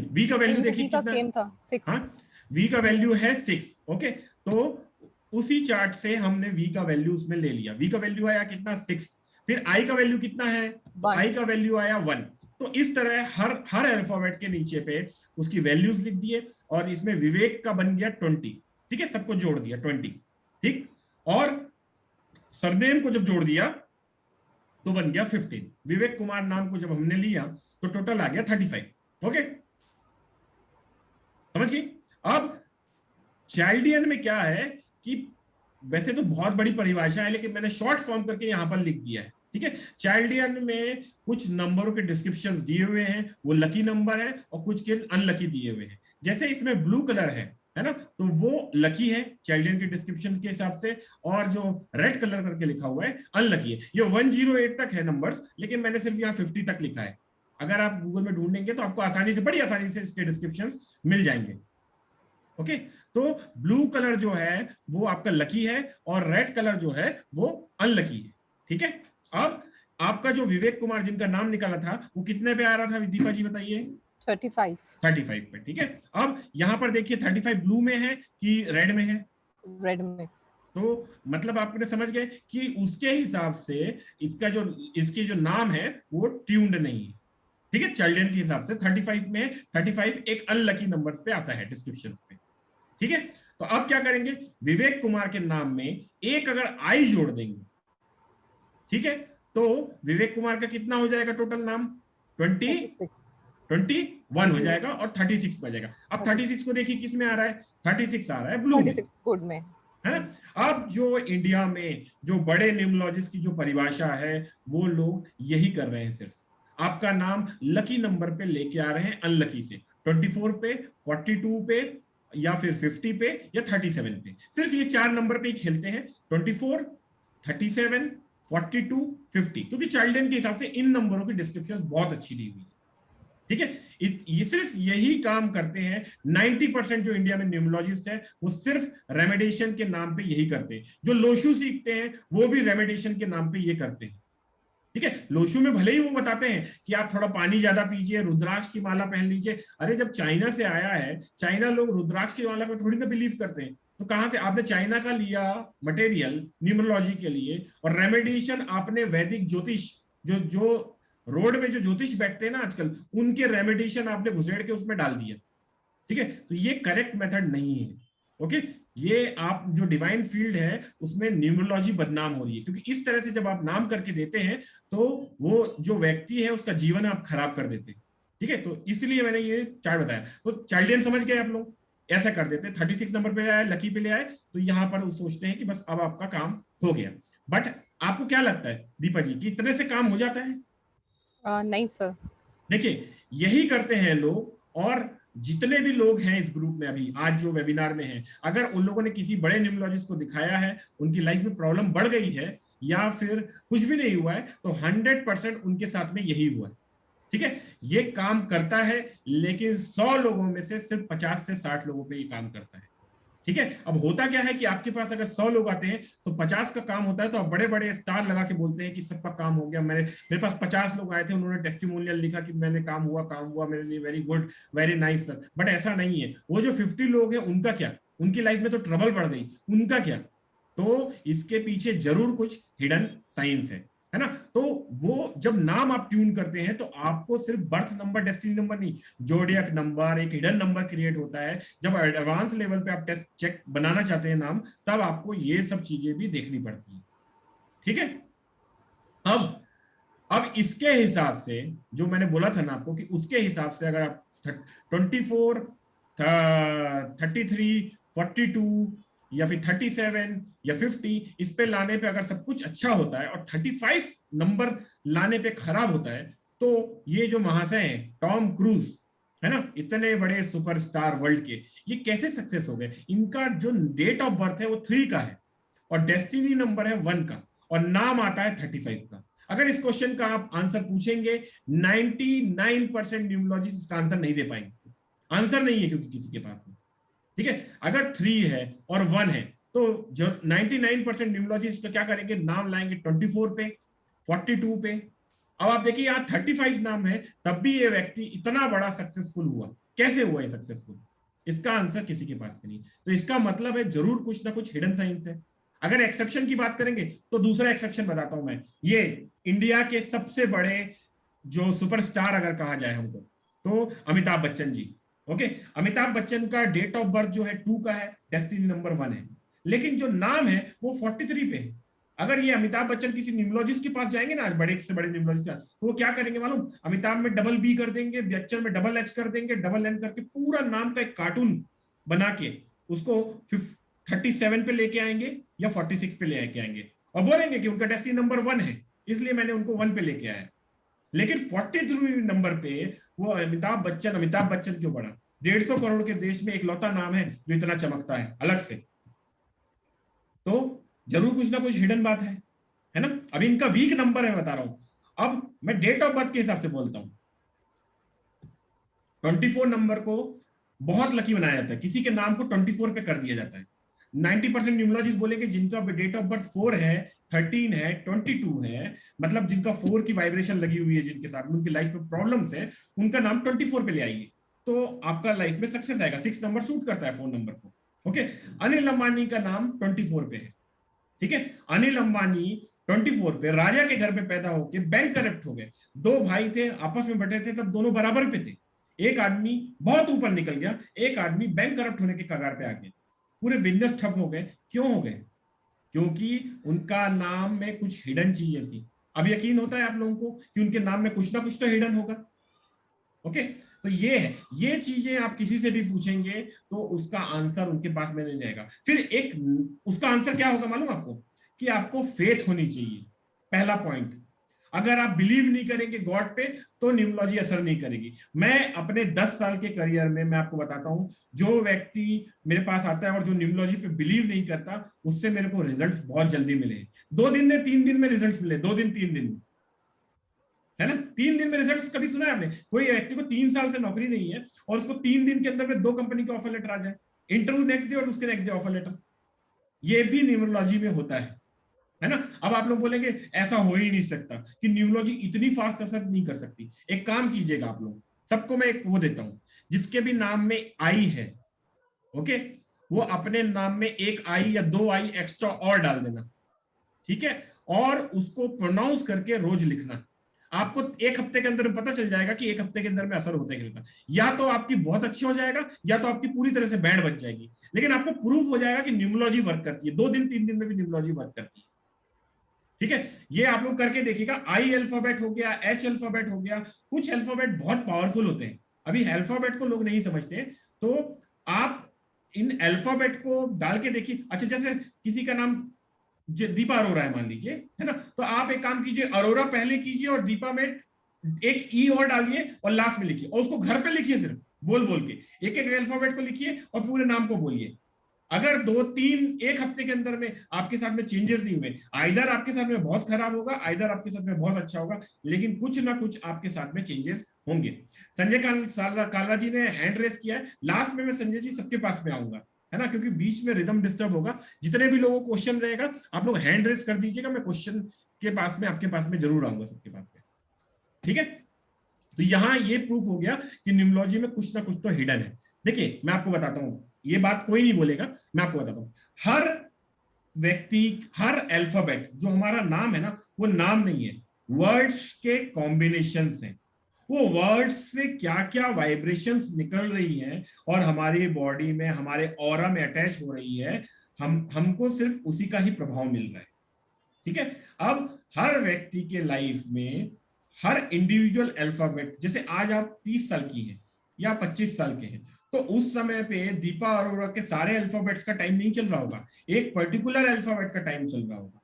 वी का वैल्यू देखिए कितना सेम था 6। हाँ, वी का वैल्यू है 6। ओके, तो उसी चार्ट से हमने वी का वैल्यू उसमें ले लिया, वी का वैल्यू आया कितना? 6। फिर आई का वैल्यू कितना है? आई का वैल्यू आया 1। तो इस तरह हर अल्फाबेट के नीचे पे उसकी वैल्यूज लिख दिए, और इसमें विवेक का बन गया 20, ठीक है, सबको जोड़ दिया 20, ठीक। और सरनेम को जब जोड़ दिया तो बन गया 15। विवेक कुमार नाम को जब हमने लिया तो टोटल आ गया 35। ओके, समझ गई? अब चाइल्डियन में क्या है कि वैसे तो बहुत बड़ी परिभाषा है, लेकिन मैंने शॉर्ट फॉर्म करके यहां पर लिख दिया है, ठीक है। चाइल्डियन में कुछ नंबरों के डिस्क्रिप्शंस दिए हुए हैं, वो लकी नंबर है, और कुछ के अनलकी दिए हुए हैं। जैसे इसमें ब्लू कलर है ना, तो वो लकी है चाइल्डियन के डिस्क्रिप्शन के हिसाब से, और जो रेड कलर करके लिखा हुआ है अनलकी है। ये 108 तक है नंबर्स, लेकिन मैंने सिर्फ यहाँ 50 तक लिखा है। अगर आप गूगल में ढूंढेंगे तो आपको आसानी से, बड़ी आसानी से इसके डिस्क्रिप्शन मिल जाएंगे। ओके, तो ब्लू कलर जो है वो आपका लकी है, और रेड कलर जो है वो अनलकी है, ठीक है। अब आपका जो विवेक कुमार जिनका नाम निकाला था वो कितने पे आ रहा था दीपा जी बताइए? 35। 35 पे, ठीक है। अब यहां पर देखिए 35 ब्लू में है कि रेड में है? रेड में। तो मतलब आपने समझ गए कि उसके हिसाब से इसकी जो नाम है वो ट्यून्ड नहीं है, ठीक है। चाइल्डियन के हिसाब से 35 में 35 एक अनलकी नंबर पे आता है डिस्क्रिप्शन पे, ठीक है। तो अब क्या करेंगे, विवेक कुमार के नाम में एक अगर आई जोड़ देंगे, ठीक है, तो विवेक कुमार का कितना हो जाएगा टोटल नाम, 21 हो जाएगा और 36 पे जाएगा। अब 36 को देखिए किस में आ रहा है, 36 आ रहा है ब्लू में, 36 कोड में है ना। अब जो इंडिया में जो बड़े न्यूमरोलॉजिस्ट की जो परिभाषा है वो लोग यही कर रहे हैं, सिर्फ आपका नाम लकी नंबर पे लेके आ रहे हैं अनलकी से, 24 पे, 42 पे, या फिर 50 पे या 37 पे, सिर्फ ये 4 नंबर पे ही खेलते हैं, 24, 37, 42, 50, क्योंकि चाइल्ड के हिसाब से इन नंबरों की डिस्क्रिप्शन बहुत अच्छी दी हुई है, ठीक है। ये सिर्फ यही काम करते हैं, 90% जो इंडिया में न्यूमरोलॉजिस्ट है वो सिर्फ रेमेडिएशन के नाम पे यही करते हैं। जो लोशु सीखते हैं वो भी रेमेडिएशन के नाम पे ये करते हैं, ठीक है। लोशु में भले ही वो बताते हैं कि आप थोड़ा पानी ज्यादा पीजिए, रुद्राक्ष की माला पहन लीजिए, अरे जब चाइना से आया है, चाइना लोग रुद्राक्ष की माला पर थोड़ी ना बिलीव करते हैं, तो कहां से आपने चाइना का लिया मटेरियल न्यूमरोलॉजी के लिए, और रेमेडिएशन आपने वैदिक ज्योतिष, जो जो रोड में जो ज्योतिष बैठते हैं ना आजकल, उनके रेमेडिएशन आपने घुसेड़ के उसमें डाल दिया, ठीक है। तो ये करेक्ट मेथड नहीं है, ओके। ये आप जो डिवाइन फील्ड है उसमें न्यूमरोलॉजी बदनाम हो रही है, क्योंकि इस तरह से जब आप नाम करके देते हैं तो वो जो व्यक्ति है उसका जीवन आप खराब कर देते हैं, ठीक है। तो इसलिए मैंने ये चार्ट बताया। तो चाइल्डियन समझ गए आप लोग, ऐसा कर देते हैं, 36 नंबर पे आए, लकी पे ले आए, तो यहाँ पर सोचते हैं कि बस अब आपका काम हो गया। बट आपको क्या लगता है दीपा जी कि इतने से काम हो जाता है? नहीं सर। देखिए यही करते हैं लोग, और जितने भी लोग हैं इस ग्रुप में अभी आज जो वेबिनार में हैं, अगर उन लोगों ने किसी बड़े न्यूमरोलॉजिस्ट को दिखाया है, उनकी लाइफ में प्रॉब्लम बढ़ गई है या फिर कुछ भी नहीं हुआ है, तो 100% उनके साथ में यही हुआ है, ठीक है। ये काम करता है, लेकिन 100 लोगों में से सिर्फ 50 से 60 लोगों पे ये काम करता है, ठीक है। अब होता क्या है कि आपके पास अगर 100 लोग आते हैं तो 50 का काम होता है, तो आप बड़े बड़े स्टार लगा के बोलते हैं कि सबका काम हो गया, मेरे पास 50 लोग आए थे, उन्होंने टेस्टिमोनियल लिखा कि मैंने काम हुआ मेरे लिए, very good, very nice sir. But ऐसा नहीं है। वो जो 50 लोग हैं उनका क्या, उनकी लाइफ में तो ट्रबल बढ़ गई, उनका क्या? तो इसके पीछे जरूर कुछ हिडन साइंस है ना। तो वो जब नाम आप ट्यून करते हैं तो आपको सिर्फ बर्थ नंबर, डेस्टिनी नंबर नहीं, जोडियक नंबर, एक हिडन नंबर क्रिएट होता है। जब एडवांस लेवल पे आप टेस्ट चेक बनाना चाहते हैं नाम, तब आपको ये सब चीजें भी देखनी पड़ती है, ठीक है। अब इसके हिसाब से जो मैंने बोला था ना आपको, कि उसके हिसाब से अगर आप 24, 33, 42 या फिर 37 या 50 इस पे लाने पे अगर सब कुछ अच्छा होता है, और 35 नंबर लाने पे खराब होता है, तो ये जो महाशय हैं टॉम क्रूज, है ना, इतने बड़े सुपरस्टार वर्ल्ड के, ये कैसे सक्सेस हो गए? इनका जो डेट ऑफ बर्थ है वो 3 का है, और डेस्टिनी नंबर है 1 का, और नाम आता है 35 का। अगर इस क्वेश्चन का आप आंसर पूछेंगे, 99% न्यूमरोलॉजिस्ट इसका आंसर नहीं दे पाएंगे, आंसर नहीं है क्योंकि किसी के पास में, ठीक है। अगर 3 है और 1 है, तो जो 99% न्यूमरोलॉजिस्ट क्या करेंगे, नाम लाएंगे 24 पे, 42 पे। अब आप देखिए यहाँ 35 नाम है, तब भी ये व्यक्ति इतना बड़ा सक्सेसफुल हुआ, कैसे हुआ ये सक्सेसफुल? इसका आंसर किसी के पास नहीं। तो इसका मतलब है जरूर कुछ ना कुछ हिडन साइंस है। अगर एक्सेप्शन की बात करेंगे तो दूसरा एक्सेप्शन बताता हूं मैं, ये इंडिया के सबसे बड़े जो सुपरस्टार अगर कहा जाए हमको, तो अमिताभ बच्चन जी, ओके। अमिताभ बच्चन का डेट ऑफ बर्थ जो है 2 का है, डेस्टिनी नंबर 1 है, लेकिन जो नाम है वो 43 पे है। अगर ये अमिताभ बच्चन किसी न्यूमरोलॉजिस्ट के पास जाएंगे ना, आज बड़े से बड़े न्यूमरोलॉजिस्ट का, तो वो क्या करेंगे मालूम? अमिताभ में डबल बी कर देंगे, बच्चन में डबल एच कर देंगे, डबल एन करके पूरा नाम का एक कार्टून बना के उसको 37 पे लेके आएंगे या 46 पे लेके आएंगे, और बोलेंगे कि उनका डेस्टिनी नंबर 1 है, इसलिए मैंने उनको 1 पे लेके आया। लेकिन 43 नंबर पे वो अमिताभ बच्चन क्यों बना? 150 करोड़ के देश में इकलौता नाम है जो इतना चमकता है अलग से, तो जरूर कुछ ना कुछ हिडन बात है ना। अभी इनका वीक नंबर है, बता रहा हूं। अब मैं डेट ऑफ बर्थ के हिसाब से बोलता हूं, 24 नंबर को बहुत लकी बनाया जाता है, किसी के नाम को 24 पे कर दिया जाता है। 90% न्यूमरोलॉजिस्ट बोलेंगे जिनका डेट ऑफ बर्थ 4 है, 13 है, 22 है, मतलब जिनका 4 की वाइब्रेशन लगी हुई है, जिनके साथ उनकी लाइफ में प्रॉब्लम्स है, उनका नाम 24 पे ले आइए, तो आपका लाइफ में सक्सेस आएगा। 6 नंबर सूट करता है फोन नंबर को, ओके। अनिल अंबानी का नाम 24 पे है, ठीक है। अनिल अंबानी 24 पे राजा के घर पे पैदा होके बैंक करप्ट हो गए। 2 भाई थे, आपस में बटे थे, तब दोनों बराबर पे थे। एक आदमी बहुत ऊपर निकल गया, एक आदमी बैंक करप्ट होने के कगार पे आ गया। पूरे बिजनेस ठप हो गए। क्यों हो गए? क्योंकि उनका नाम में कुछ हिडन चीजें थी। अब यकीन होता है आप लोगों को कि उनके नाम में कुछ ना कुछ तो हिडन होगा। ओके, तो ये है, ये चीजें आप किसी से भी पूछेंगे तो उसका आंसर उनके पास में नहीं रहेगा। फिर एक उसका आंसर क्या होगा मालूम आपको? कि आपको फेथ होनी चाहिए, पहला पॉइंट। अगर आप बिलीव नहीं करेंगे गॉड पे तो न्यूमरोलॉजी असर नहीं करेगी। मैं अपने 10 साल के करियर में मैं आपको बताता हूं, जो व्यक्ति मेरे पास आता है और जो न्यूमरोलॉजी पे बिलीव नहीं करता, उससे मेरे को रिजल्ट्स बहुत जल्दी मिले। 2 दिन में 3 दिन में रिजल्ट मिले, 2 दिन 3 दिन में, है ना। 3 दिन में रिजल्ट कभी सुना है आपने? कोई व्यक्ति को 3 साल से नौकरी नहीं है और उसको 3 दिन के अंदर में 2 कंपनी के ऑफर लेटर आ जाए, इंटरव्यू नेक्स्ट डे और उसके नेक्स्ट डे ऑफर लेटर। ये भी न्यूमरोलॉजी में होता है ना। अब आप लोग बोलेंगे ऐसा हो ही नहीं सकता, कि न्यूमरोलॉजी इतनी फास्ट असर नहीं कर सकती। एक काम कीजिएगा आप लोग, सबको मैं एक वो देता हूं, जिसके भी नाम में आई है, ओके, वो अपने नाम में एक आई या 2 आई एक्स्ट्रा और डाल देना, ठीक है। और उसको प्रोनाउंस करके रोज लिखना। आपको 1 हफ्ते के अंदर पता चल जाएगा कि 1 हफ्ते के अंदर में असर होता है कि नहीं। या तो आपकी बहुत अच्छी हो जाएगा, या तो आपकी पूरी तरह से बैंड बच जाएगी, लेकिन आपको प्रूफ हो जाएगा कि न्यूमरोलॉजी वर्क करती है। 2 दिन 3 दिन में भी न्यूमरोलॉजी वर्क करती है, ठीक है। ये आप लोग करके देखिएगा। आई अल्फाबेट हो गया, एच अल्फाबेट हो गया, कुछ अल्फाबेट बहुत पावरफुल होते हैं। अभी अल्फाबेट को लोग नहीं समझते, तो आप इन अल्फाबेट को डाल के देखिए। अच्छा, जैसे किसी का नाम दीपा अरोरा है मान लीजिए, है ना, तो आप एक काम कीजिए, अरोरा पहले कीजिए और दीपा में एक ई और डालिए और लास्ट में लिखिए, और उसको घर पे लिखिए, सिर्फ बोल बोल के एक एक अल्फाबेट को लिखिए और पूरे नाम को बोलिए। अगर 1 हफ्ते के अंदर में आपके साथ में चेंजेस नहीं हुए, आइदर आपके साथ में बहुत खराब होगा, आइदर आपके साथ में बहुत अच्छा होगा, लेकिन कुछ ना कुछ आपके साथ में चेंजेस होंगे। संजय कालरा जी ने हैंड रेस किया है, लास्ट में मैं संजय जी सबके पास में आऊंगा, है ना, क्योंकि बीच में रिदम डिस्टर्ब होगा। जितने भी लोगों को क्वेश्चन रहेगा, आप लोग हैंड रेस कर दीजिएगा, मैं क्वेश्चन के पास में आपके पास में जरूर आऊंगा, सबके पास में, ठीक है। तो यहां ये प्रूफ हो गया कि न्यूमरोलॉजी में कुछ ना कुछ तो हिडन है। देखिए मैं आपको बताता हूं, ये बात कोई नहीं बोलेगा, मैं आपको बताता हूं। हर व्यक्ति, हर अल्फाबेट, जो हमारा नाम है ना, वो नाम नहीं है, वर्ड्स के कॉम्बिनेशन हैं। वो वर्ड्स से क्या क्या वाइब्रेशंस निकल रही हैं और हमारी बॉडी में, हमारे ऑरा में अटैच हो रही है, हमको सिर्फ उसी का ही प्रभाव मिल रहा है, ठीक है। अब हर व्यक्ति के लाइफ में हर इंडिविजुअल अल्फाबेट, जैसे आज आप 30 साल की हैं या 25 साल के हैं, तो उस समय पे दीपा अरोरा के सारे अल्फाबेट्स का टाइम नहीं चल रहा होगा, एक पर्टिकुलर अल्फाबेट का टाइम चल रहा होगा।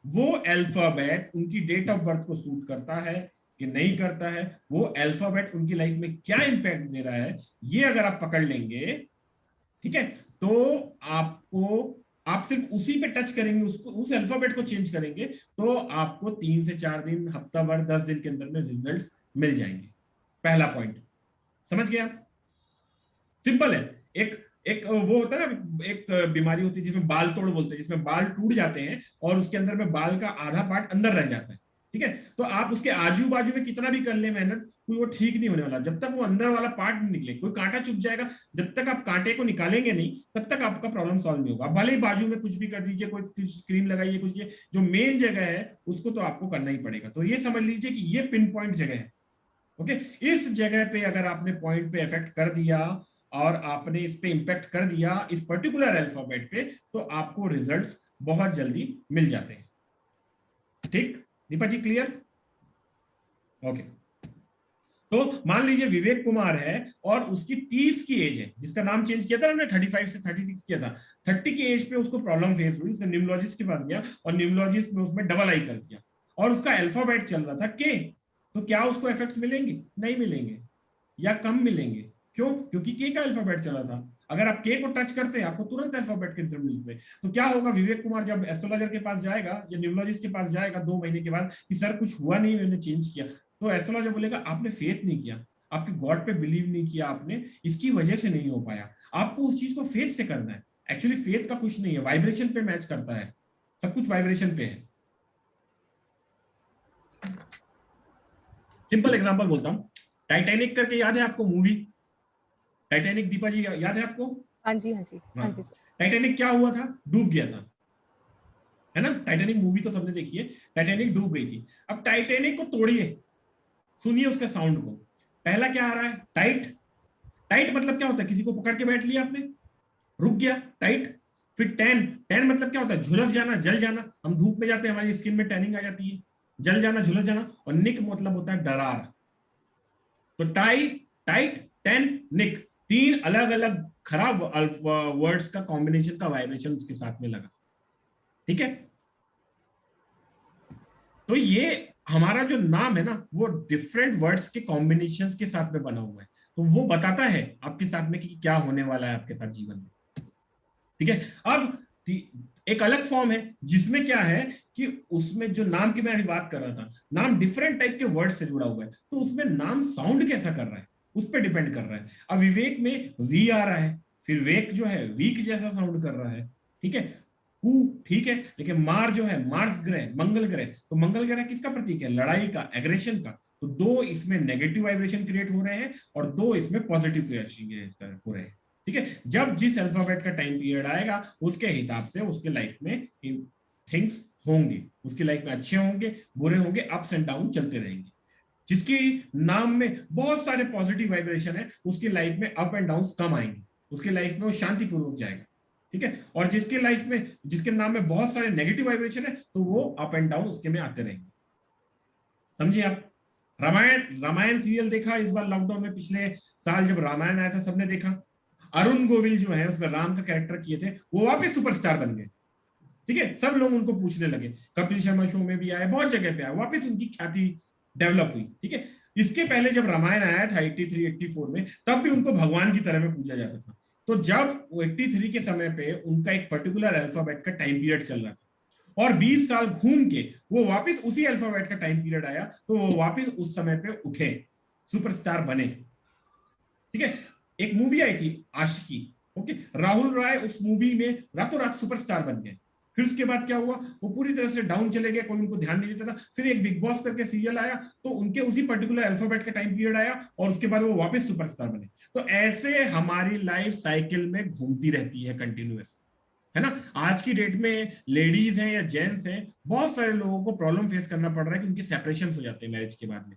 वो अल्फाबेट उनकी डेट ऑफ बर्थ को सूट करता है कि नहीं करता है, वो अल्फाबेट उनकी लाइफ में क्या इंपैक्ट दे रहा है, ये अगर आप पकड़ लेंगे, ठीक है, तो आपको, आप सिर्फ उसी पे टच करेंगे, उसको, उस अल्फाबेट को चेंज करेंगे, तो आपको 3 से 4 दिन, हफ्ता भर, 10 दिन के अंदर में रिजल्ट्स मिल जाएंगे। पहला पॉइंट समझ गया? सिंपल है। एक एक वो होता है ना, एक बीमारी होती है जिसमें बाल तोड़ बोलते हैं, जिसमें बाल टूट जाते हैं और उसके अंदर में बाल का आधा पार्ट अंदर रह जाता है, ठीक है। तो आप उसके आजू बाजू में कितना भी कर ले मेहनत, कोई वो ठीक नहीं होने वाला जब तक वो अंदर वाला पार्ट नहीं निकले। कोई कांटा चुभ जाएगा, जब तक आप कांटे को निकालेंगे नहीं तब तक आपका प्रॉब्लम सॉल्व नहीं होगा। भले ही बाजू में कुछ भी कर दीजिए, कोई क्रीम लगाइए, कुछ ये जो मेन जगह है उसको तो आपको करना ही पड़ेगा। तो ये समझ लीजिए कि ये पिन पॉइंट जगह है, ओके। इस जगह पे अगर आपने पॉइंट पे इफेक्ट कर दिया और आपने इस पे इंपैक्ट कर दिया इस पर्टिकुलर अल्फाबेट पे, तो आपको रिजल्ट्स बहुत जल्दी मिल जाते हैं, ठीक। दीपा जी क्लियर? ओके। तो मान लीजिए विवेक कुमार है और उसकी 30 की एज है, जिसका नाम चेंज किया था हमने, 35 से 36 किया था। 30 की एज पे उसको प्रॉब्लम फेस हुई, उसने न्यूमरोलॉजिस्ट के पास गया और न्यूमरोलॉजिस्ट ने उसमें डबल आई कर दिया और उसका अल्फाबेट चल रहा था के। तो क्या उसको इफेक्ट्स मिलेंगे? नहीं मिलेंगे, या कम मिलेंगे। क्यों? क्योंकि के का अल्फाबेट चला था। अगर आप के को टच करते हैं आपको तुरंत अल्फाबेट के रिजल्ट मिलते हैं। तो क्या होगा, विवेक कुमार जब एस्ट्रोलॉजर के पास जाएगा या न्यूमरोलॉजिस्ट के पास जाएगा 2 महीने के बाद कि सर कुछ हुआ नहीं, मैंने चेंज किया, तो एस्ट्रोलॉजर बोलेगा आपने फेथ नहीं किया, आपके गॉड पे बिलीव नहीं किया आपने, इसकी वजह से नहीं हो पाया। आपको उस चीज को फेथ से करना है। एक्चुअली फेथ का कुछ नहीं है, वाइब्रेशन पे मैच करता है, सब कुछ वाइब्रेशन पे है। सिंपल एग्जांपल बोलता हूं, टाइटैनिक करके याद है आपको मूवी? टाइटैनिक, दीपा जी याद है आपको? हाँ जी, हाँ जी, हाँ। हाँ जी सर। टाइटैनिक क्या हुआ था? डूब गया था, है ना। टाइटैनिक मूवी तो सबने देखी है। टाइटैनिक डूब गई थी। अब टाइटैनिक को तोड़िए, सुनिए उसके साउंड को। पहला क्या आ रहा है? टाइट। टाइट मतलब क्या होता है? किसी को पकड़ के बैठ लिया आपने, रुक गया, टाइट। फिर टैन, टैन मतलब क्या होता है? झुलस जाना, जल जाना। हम धूप में जाते हैं, हमारी स्किन में टैनिंग आ जाती है, जल जाना, झुलस जाना। और निक मतलब होता है दरार। तो टाई, टाइट, टैन, निक, तीन अलग अलग खराब वर्ड्स का कॉम्बिनेशन का वाइब्रेशन उसके साथ में लगा। ठीक है, तो ये हमारा जो नाम है ना, वो डिफरेंट वर्ड्स के कॉम्बिनेशंस के साथ में बना हुआ है। तो वो बताता है आपके साथ में कि क्या होने वाला है आपके साथ जीवन में। ठीक है, अब एक अलग फॉर्म है जिसमें क्या है कि उसमें जो नाम की मैं अभी बात कर रहा था, नाम डिफरेंट टाइप के वर्ड से जुड़ा हुआ है, तो उसमें नाम साउंड कैसा कर रहा है उस पर डिपेंड कर रहा है। अब विवेक में वी आ रहा है, फिर वेक जो है वीक जैसा साउंड कर रहा है। ठीक है, कु, ठीक है, लेकिन मार जो है, मार्स ग्रह, मंगल ग्रह, तो मंगल ग्रह किसका प्रतीक है? लड़ाई का, एग्रेशन का। तो दो इसमें नेगेटिव वाइब्रेशन क्रिएट हो रहे हैं और दो इसमें पॉजिटिव क्रिएशन हो रहे हैं। ठीक है, जब जिस अल्फाबेट का टाइम पीरियड आएगा उसके हिसाब से उसके लाइफ में थिंग्स होंगे, उसकी लाइफ में अच्छे होंगे, बुरे होंगे, अप्स एंड डाउन चलते रहेंगे। जिसकी नाम में बहुत सारे पॉजिटिव वाइब्रेशन है उसकी लाइफ में अप एंड डाउन कम आएंगे, उसकी लाइफ में वो शांतिपूर्वक जाएगा। ठीक है, और जिसके लाइफ में, जिसके नाम में बहुत सारे नेगेटिव वाइब्रेशन है, तो वो अप एंड डाउन उसके में आते रहेंगे। समझिए आप? रामायण, रामायण सीरियल देखा इस बार लॉकडाउन में? पिछले साल जब रामायण आया था सबने देखा। अरुण गोविल जो है उसमें राम का कैरेक्टर किए थे, वो वापस सुपरस्टार बन गए। ठीक है, सब लोग उनको पूछने लगे, कपिल शर्मा शो में भी आए, बहुत जगह पे आए, वापस उनकी ख्याति डेवलप हुई। ठीक है, इसके पहले जब रामायण आया था 83 84 में, तब भी उनको भगवान की तरह में पूजा जाता था। तो जब 83 के समय पे उनका एक पर्टिकुलर अल्फाबेट का टाइम पीरियड चल रहा था और 20 साल घूम के वो वापस उसी अल्फाबेट का टाइम पीरियड आया, तो वो वापस उस समय पे उठे, सुपरस्टार बने। ठीक है, एक मूवी आई थी आशिकी, ओके, राहुल राय उस मूवी में रातों रात सुपरस्टार बन गए। फिर उसके बाद क्या हुआ, वो पूरी तरह से डाउन चले गए, कोई उनको ध्यान नहीं देता था। फिर एक बिग बॉस करके सीरियल आया, तो उनके उसी पर्टिकुलर अल्फाबेट का टाइम पीरियड आया और उसके बाद वो वापस सुपरस्टार बने। तो ऐसे हमारी लाइफ साइकिल में घूमती रहती है कंटिन्यूअस, है ना। आज की डेट में लेडीज हैं या जेंट्स हैं, बहुत सारे लोगों को प्रॉब्लम फेस करना पड़ रहा है कि उनके सेपरेशन हो जाते हैं मैरिज के बाद में,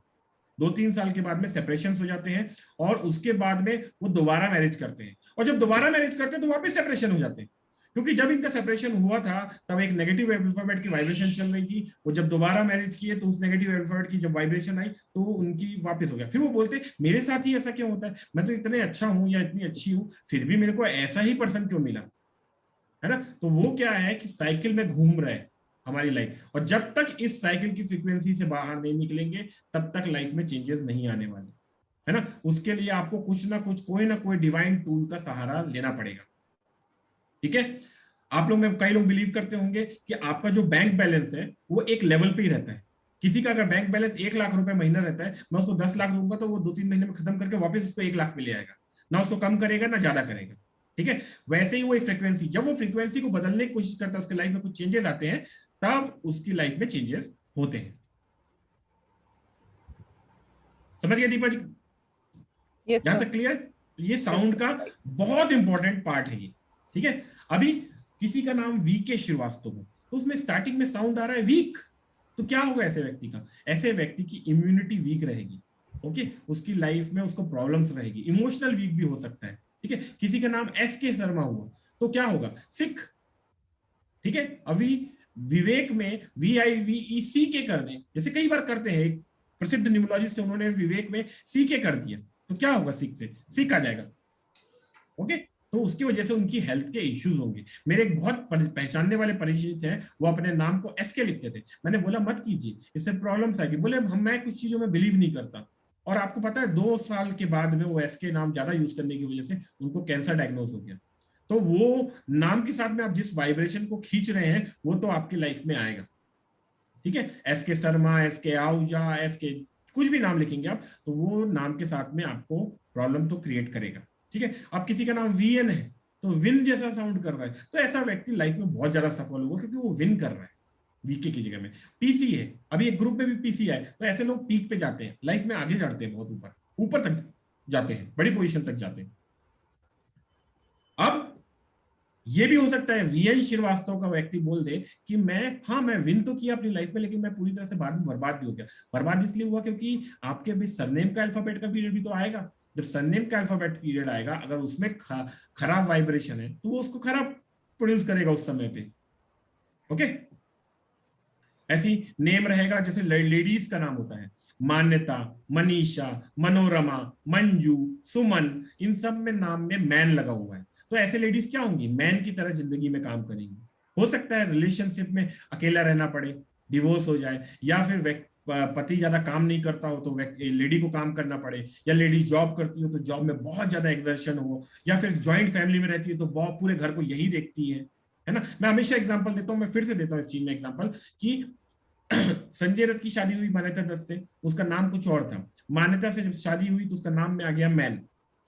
2-3 साल के बाद में सेपरेशन हो जाते हैं और उसके बाद में वो दोबारा मैरिज करते हैं, और जब दोबारा मैरिज करते हैं तो वापस सेपरेशन हो जाते हैं। क्योंकि जब इनका सेपरेशन हुआ था तब एक नेगेटिव अल्फाबेट की वाइब्रेशन चल रही थी, वो जब दोबारा मैरिज किए तो उस नेगेटिव अल्फाबेट की जब वाइब्रेशन आई तो उनकी वापस हो गया। फिर वो बोलते मेरे साथ ही ऐसा क्यों होता है, मैं तो इतने अच्छा हूं या इतनी अच्छी हूं, फिर भी मेरे को ऐसा ही पर्सन क्यों मिला, है ना। तो वो क्या है कि साइकिल में घूम रहे हैं हमारी लाइफ, और जब तक इस साइकिल की फ्रीक्वेंसी से बाहर नहीं निकलेंगे तब तक लाइफ में चेंजेस नहीं आने वाले, है ना। उसके लिए आपको कुछ ना कुछ, कोई ना कोई डिवाइन टूल का सहारा लेना पड़ेगा। ठीक है, आप लोग में कई लोग बिलीव करते होंगे कि आपका जो बैंक बैलेंस है वो एक लेवल पे ही रहता है। किसी का अगर बैंक बैलेंस 1 लाख रुपए महीना रहता है, मैं उसको 10 लाख दूंगा तो वो 2-3 महीने में खत्म करके वापस उसको 1 लाख पे ले आएगा, ना उसको कम करेगा ना ज्यादा करेगा। ठीक है, वैसे ही वो एक फ्रीक्वेंसी, जब वो फ्रीक्वेंसी को बदलने की कोशिश करता है, उसके लाइफ में कुछ चेंजेस आते हैं, तब उसकी लाइफ में चेंजेस होते हैं। समझ गए दीपा जी? यस यहां सर। तक क्लियर? ये यस साउंड का सर। बहुत इंपॉर्टेंट पार्ट है ये। ठीक है, अभी किसी का नाम वी के श्रीवास्तव हो, तो उसमें स्टार्टिंग में साउंड आ रहा है वीक, तो क्या होगा ऐसे व्यक्ति का? ऐसे व्यक्ति की इम्यूनिटी वीक रहेगी। ओके, उसकी लाइफ में उसको प्रॉब्लम्स रहेगी, इमोशनल वीक भी हो सकता है। ठीक है, किसी का नाम एस के शर्मा हुआ तो क्या होगा? सिख। ठीक है, अभी विवेक में VIVEC के कर दें, जैसे कई बार करते हैं, एक प्रसिद्ध न्यूमरोलॉजिस्ट है उन्होंने विवेक में सी के कर दिया, तो क्या होगा? सिख से सिख आ जाएगा। ओके, तो उसकी वजह से उनकी हेल्थ के इश्यूज होंगे। मेरे एक बहुत पहचानने वाले परिचित हैं, वो अपने नाम को एस के लिखते थे, मैंने बोला मत कीजिए, इससे प्रॉब्लम्स आएगी। बोले हम, मैं कुछ चीजों में बिलीव नहीं करता। और आपको पता है 2 साल के बाद में वो एस के नाम ज्यादा यूज करने की वजह से उनको कैंसर डायग्नोज हो गया। तो वो नाम के साथ में आप जिस वाइब्रेशन को खींच रहे हैं वो तो आपकी लाइफ में आएगा। ठीक है, एस के शर्मा, एस के आहूजा, एस के कुछ भी नाम लिखेंगे आप, तो वो नाम के साथ में आपको प्रॉब्लम तो क्रिएट करेगा। ठीक है, अब किसी का नाम VN है तो विन जैसा साउंड कर रहा है, तो ऐसा व्यक्ति लाइफ में बहुत ज्यादा सफल होगा क्योंकि वो विन कर रहा है वीके की जगह में। PC है, अभी एक ग्रुप में भी PC है, तो ऐसे लोग पीक पे जाते हैं, लाइफ में आगे जाते हैं, बहुत ऊपर ऊपर तक जाते हैं, बड़ी पोजीशन तक जाते हैं। अब ये भी हो सकता है VN श्रीवास्तव का व्यक्ति बोल दे कि मैं विन तो किया अपनी लाइफ में, लेकिन मैं पूरी तरह से बाद में बर्बाद भी हो गया। बर्बाद इसलिए हुआ क्योंकि आपके भी सरनेम का अल्फाबेट का पीरियड भी तो आएगा। जब सरनेम का अल्फाबेट पीरियड आएगा, अगर उसमें खराब वाइब्रेशन है तो वो उसको खराब प्रोड्यूस करेगा उस समय पे। ओके, ऐसी नेम रहेगा जैसे लेडीज का नाम होता है, मान्यता, मनीषा, मनोरमा, मंजू, सुमन, इन सब में नाम में मैन लगा हुआ है। तो ऐसे लेडीज क्या होंगी, मैन की तरह जिंदगी में काम करेंगी। हो सकता है रिलेशनशिप में अकेला रहना पड़े, डिवोर्स हो जाए, या फिर पति ज्यादा काम नहीं करता हो तो लेडी को काम करना पड़े, या लेडी जॉब करती हो तो जॉब में बहुत ज्यादा एक्सर्शन हो, या फिर ज्वाइंट फैमिली में रहती है तो बहुत पूरे घर को यही देखती है ना। मैं हमेशा एग्जांपल देता हूं, मैं फिर से देता हूं इस चीज में एग्जांपल कि संजय दत्त की शादी हुई मान्यता दत्त से, उसका नाम कुछ और था। मान्यता से जब शादी हुई तो उसका नाम में आ गया मैन।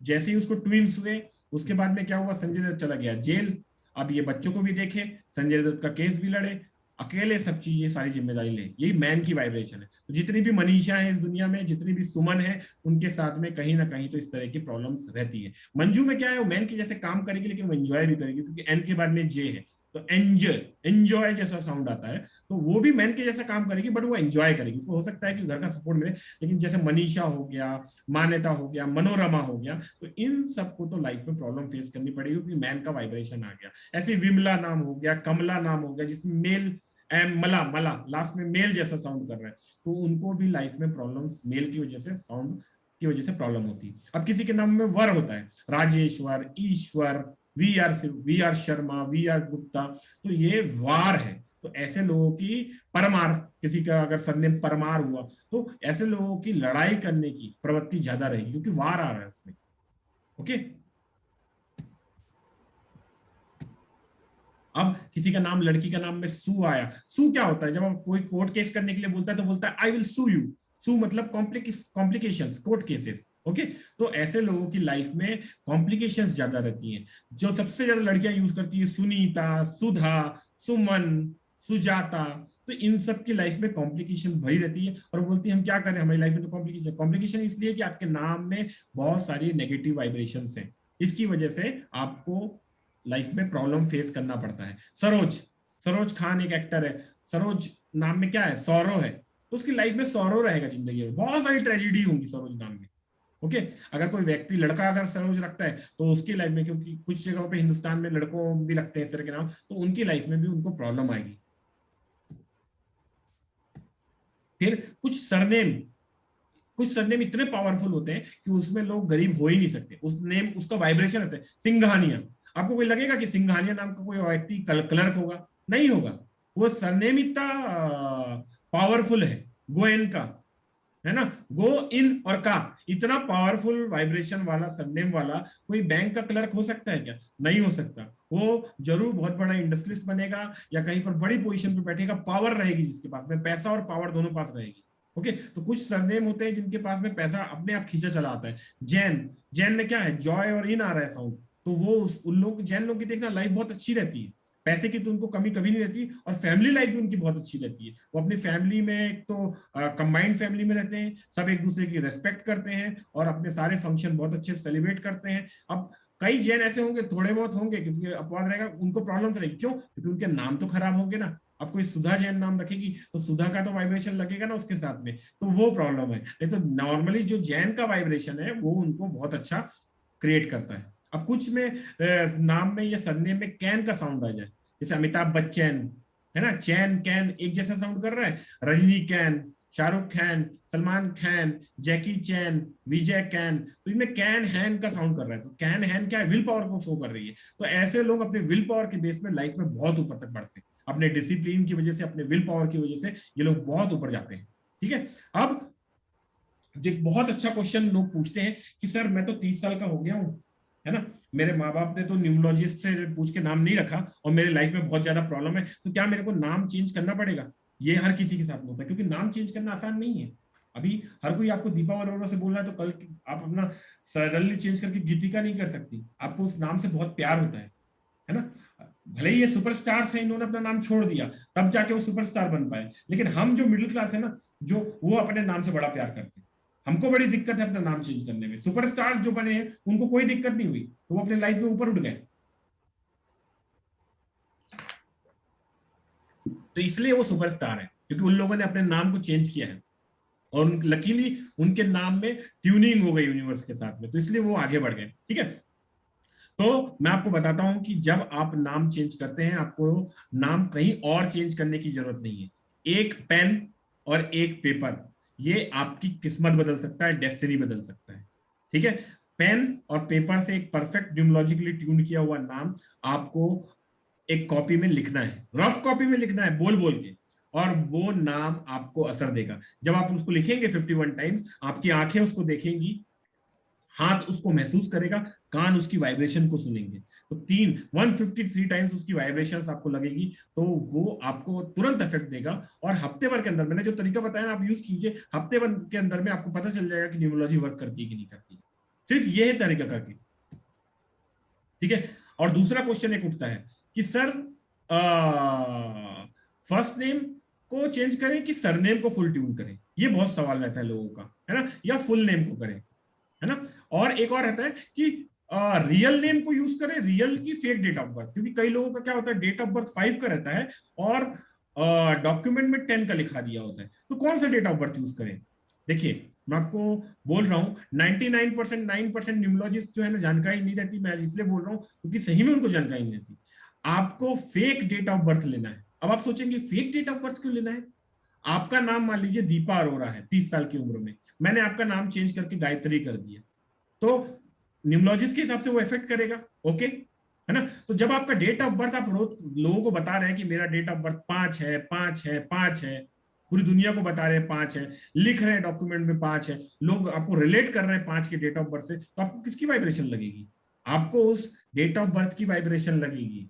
जैसे ही उसको ट्विंस हुए, उसके बाद में क्या हुआ, संजय दत्त चला गया जेल। अब ये बच्चों को भी देखे, संजय दत्त का केस भी लड़े, अकेले सब चीजें सारी जिम्मेदारी ले। यही मैन की वाइब्रेशन है। तो जितनी भी मनीषा है इस दुनिया में, जितनी भी सुमन है, उनके साथ में कहीं ना कहीं तो इस तरह की प्रॉब्लम्स रहती है। मंजू में क्या है, वो मैन के जैसे काम करेगी लेकिन वो एंजॉय भी करेगी, क्योंकि एन के बाद में जे है तो एंजॉय, एंजॉय जैसा साउंड आता है, तो वो भी मैन के जैसा काम करेगी, बट वो एंजॉय करेगी। उसको हो सकता है कि घर का सपोर्ट मिले, लेकिन जैसे मनीषा हो गया, मान्यता हो गया, मनोरमा हो गया, तो इन सबको तो लाइफ में प्रॉब्लम फेस करनी पड़ेगी, क्योंकि मैन का वाइब्रेशन आ गया। ऐसे विमला नाम हो गया, कमला नाम हो गया, जिसमें मेल एम मला मला लास्ट में मेल जैसा साउंड कर रहा है, तो उनको भी लाइफ में प्रॉब्लम्स मेल की वजह से, साउंड की वजह से प्रॉब्लम होती है। अब किसी के नाम में वर होता है, राजेश्वर, ईश्वर, V R Sharma, V R Gupta, तो ये वार है। तो ऐसे लोगों की परमार, किसी का अगर सरनेम परमार हुआ तो ऐसे लोगों की लड़ाई करने की प्रवृत्ति ज्यादा रहेगी, क्योंकि वार आ रहा है उसमें। ओके, अब किसी का नाम, लड़की का नाम में सू आया, सू क्या होता है, जब हम कोई कोर्ट केस करने के लिए बोलता है तो बोलता है आई विल सू यू। सू मतलब कॉम्प्लिकेशंस, कोर्ट केसेस। ओके, तो ऐसे लोगों की लाइफ में कॉम्प्लिकेशंस ज्यादा रहती हैं। जो सबसे ज्यादा लड़कियां यूज करती है, सुनीता, सुधा, सुमन, सुजाता, तो इन सब की लाइफ में कॉम्प्लिकेशन भरी रहती है। और बोलती है हम क्या करें, हमारी लाइफ में तो कॉम्प्लिकेशन, कॉम्प्लिकेशन इसलिए कि आपके नाम में बहुत सारी नेगेटिव वाइब्रेशंस हैं, इसकी वजह से आपको लाइफ में प्रॉब्लम फेस करना पड़ता है। सरोज, सरोज खान एक एक्टर है, सरोज नाम में क्या है, सौरव है, तो उसकी लाइफ में सौरव रहेगा जिंदगी में, बहुत सारी ट्रेजिडी होंगी सरोज नाम में। ओके, अगर कोई व्यक्ति लड़का अगर सरोज रखता है तो उसकी लाइफ में, क्योंकि कुछ जगहों पे हिंदुस्तान में लड़कों भी रखते हैं इस तरह के नाम, तो उनकी लाइफ में भी उनको प्रॉब्लम आएगी। फिर कुछ सरनेम इतने पावरफुल होते हैं कि उसमें लोग गरीब हो ही नहीं सकते, उस नेम, उसका वाइब्रेशन ऐसे। सिंघानिया, आपको कोई लगेगा कि सिंघानिया नाम का कोई व्यक्ति क्लर्क होगा? नहीं होगा। वो सरनेम इतना पावरफुल है, गोएन का, है ना, गो इन और का, इतना पावरफुल वाइब्रेशन वाला सरनेम वाला कोई बैंक का क्लर्क हो सकता है क्या? नहीं हो सकता। वो जरूर बहुत बड़ा इंडस्ट्रियलिस्ट बनेगा या कहीं पर बड़ी पोजीशन पे बैठेगा, पावर रहेगी जिसके पास में, पैसा और पावर दोनों पास रहेगी। ओके, तो कुछ सरनेम होते हैं जिनके पास में पैसा अपने आप खींचा चला आता है। जैन, जैन में क्या है, जॉय और इन आ रहा है साउंड, तो वो उन लोग, जैन लोग की देखना लाइफ बहुत अच्छी रहती है, पैसे की तो उनको कमी कभी नहीं रहती, और फैमिली लाइफ भी उनकी बहुत अच्छी रहती है। वो अपनी फैमिली में, एक तो कंबाइंड फैमिली में रहते हैं, सब एक दूसरे की रेस्पेक्ट करते हैं और अपने सारे फंक्शन बहुत अच्छे से सेलिब्रेट करते हैं। अब कई जैन ऐसे होंगे, थोड़े बहुत होंगे, क्योंकि अपवाद रहेगा, उनको प्रॉब्लम रहेगी। क्यों? क्योंकि उनके नाम तो खराब होंगे ना। अब कोई सुधा जैन नाम रखेगी तो सुधा का तो वाइब्रेशन लगेगा ना उसके साथ में, तो वो प्रॉब्लम है। नहीं तो नॉर्मली जो जैन का वाइब्रेशन है वो उनको बहुत अच्छा क्रिएट करता है। अब कुछ में नाम में या सरनेम में कैन का साउंड आ जाए, जैसे अमिताभ बच्चन, है ना, चैन कैन एक जैसा साउंड कर रहा है, Rajni can, Shahrukh Khan, Salman Khan, Jackie chain, Vijay can, तो इनमें कैन हैन का साउंड कर रहा है। तो कैन हैन क्या है, विल पावर को शो कर रही है। तो ऐसे लोग अपने विल पावर के बेस में लाइफ में बहुत ऊपर तक बढ़ते हैं, अपने डिसिप्लिन की वजह से, अपने विल पावर की वजह से ये लोग बहुत ऊपर जाते हैं। ठीक है, अब एक बहुत अच्छा क्वेश्चन लोग पूछते हैं कि सर मैं तो 30 साल का हो गया हूँ, है ना, मेरे माँ बाप ने तो न्यूमरोलॉजिस्ट से पूछ के नाम नहीं रखा और मेरे लाइफ में बहुत ज्यादा प्रॉब्लम है, तो क्या मेरे को नाम चेंज करना पड़ेगा? ये हर किसी के साथ में होता है, क्योंकि नाम चेंज करना आसान नहीं है। अभी हर कोई आपको दीपा वरोरा से बोल रहा है, तो कल आप अपना सडनली चेंज करके गीतिका नहीं कर सकती। आपको उस नाम से बहुत प्यार होता है ना। भले ही ये सुपरस्टार है, इन्होंने अपना नाम छोड़ दिया तब जाके वो सुपरस्टार बन पाए, लेकिन हम जो मिडिल क्लास है ना, जो वो अपने नाम से बड़ा प्यार करते हैं। हमको बड़ी दिक्कत है अपना नाम चेंज करने में। सुपरस्टार्स जो बने हैं उनको कोई दिक्कत नहीं हुई, तो वो अपने लाइफ में ऊपर उठ गए, तो इसलिए वो सुपरस्टार है, क्योंकि उन लोगों ने अपने नाम को चेंज किया है और लकीली उनके नाम में ट्यूनिंग हो गई यूनिवर्स के साथ में, तो इसलिए वो आगे बढ़ गए। ठीक है, तो मैं आपको बताता हूं कि जब आप नाम चेंज करते हैं, आपको नाम कहीं और चेंज करने की जरूरत नहीं है। एक पेन और एक पेपर, ये आपकी किस्मत बदल सकता है, डेस्टिनी बदल सकता है। ठीक है, पेन और पेपर से एक परफेक्ट न्यूमोलॉजिकली ट्यून किया हुआ नाम आपको एक कॉपी में लिखना है, रफ कॉपी में लिखना है, बोल बोल के, और वो नाम आपको असर देगा। जब आप उसको लिखेंगे 51 टाइम्स, आपकी आंखें उसको देखेंगी, हाथ उसको महसूस करेगा, कान उसकी वाइब्रेशन को सुनेंगे। तो 153 टाइम्स उसकी वाइब्रेशंस आपको लगेगी, तो वो आपको तुरंत इफेक्ट देगा। और हफ्ते भर के अंदर, मैंने जो तरीका बताया आप यूज कीजिए, हफ्ते भर के अंदर में आपको पता चल जाएगा कि न्यूमरोलॉजी वर्क करती है कि नहीं करती। सिर्फ ये है तरीका करके। ठीक है, और दूसरा क्वेश्चन एक उठता है कि सर फर्स्ट नेम को चेंज करें कि सरनेम को फुल ट्यून करें। ये बहुत सवाल रहता है लोगों का, है ना, या फुल नेम को करें, है ना। और एक और रहता है कि रियल नेम को यूज करें, रियल की फेक डेट ऑफ बर्थ, क्योंकि कई लोगों का क्या होता है, डेट ऑफ बर्थ 5 का रहता है और डॉक्यूमेंट में 10 का लिखा दिया होता है। तो कौन सा डेट ऑफ बर्थ यूज करें? देखिए, मैं आपको बोल रहा हूँ 99% 9% न्यूमरोलॉजिस्ट जो है ना, जानकारी नहीं रहती। मैं इसलिए बोल रहा हूँ क्योंकि सही में उनको जानकारी नहीं रहती। आपको फेक डेट ऑफ बर्थ लेना है। अब आप सोचेंगे फेक डेट ऑफ बर्थ क्यों लेना है? आपका नाम मान लीजिए दीपा अरोरा है, 30 साल की उम्र में, मैंने आपका नाम चेंज करके गायत्री कर दिया, तो न्यूमरोलॉजिस्ट के हिसाब से वो इफेक्ट करेगा, ओके, है ना। तो जब आपका डेट ऑफ बर्थ, आप रोज लोगों को बता रहे हैं कि मेरा डेट ऑफ बर्थ 5 है, 5 है, 5 है, पूरी दुनिया को बता रहे हैं 5 है, लिख रहे हैं डॉक्यूमेंट में 5 है, लोग आपको रिलेट कर रहे हैं 5 के डेट ऑफ बर्थ से, तो आपको किसकी वाइब्रेशन लगेगी? आपको उस डेट ऑफ बर्थ की वाइब्रेशन लगेगी,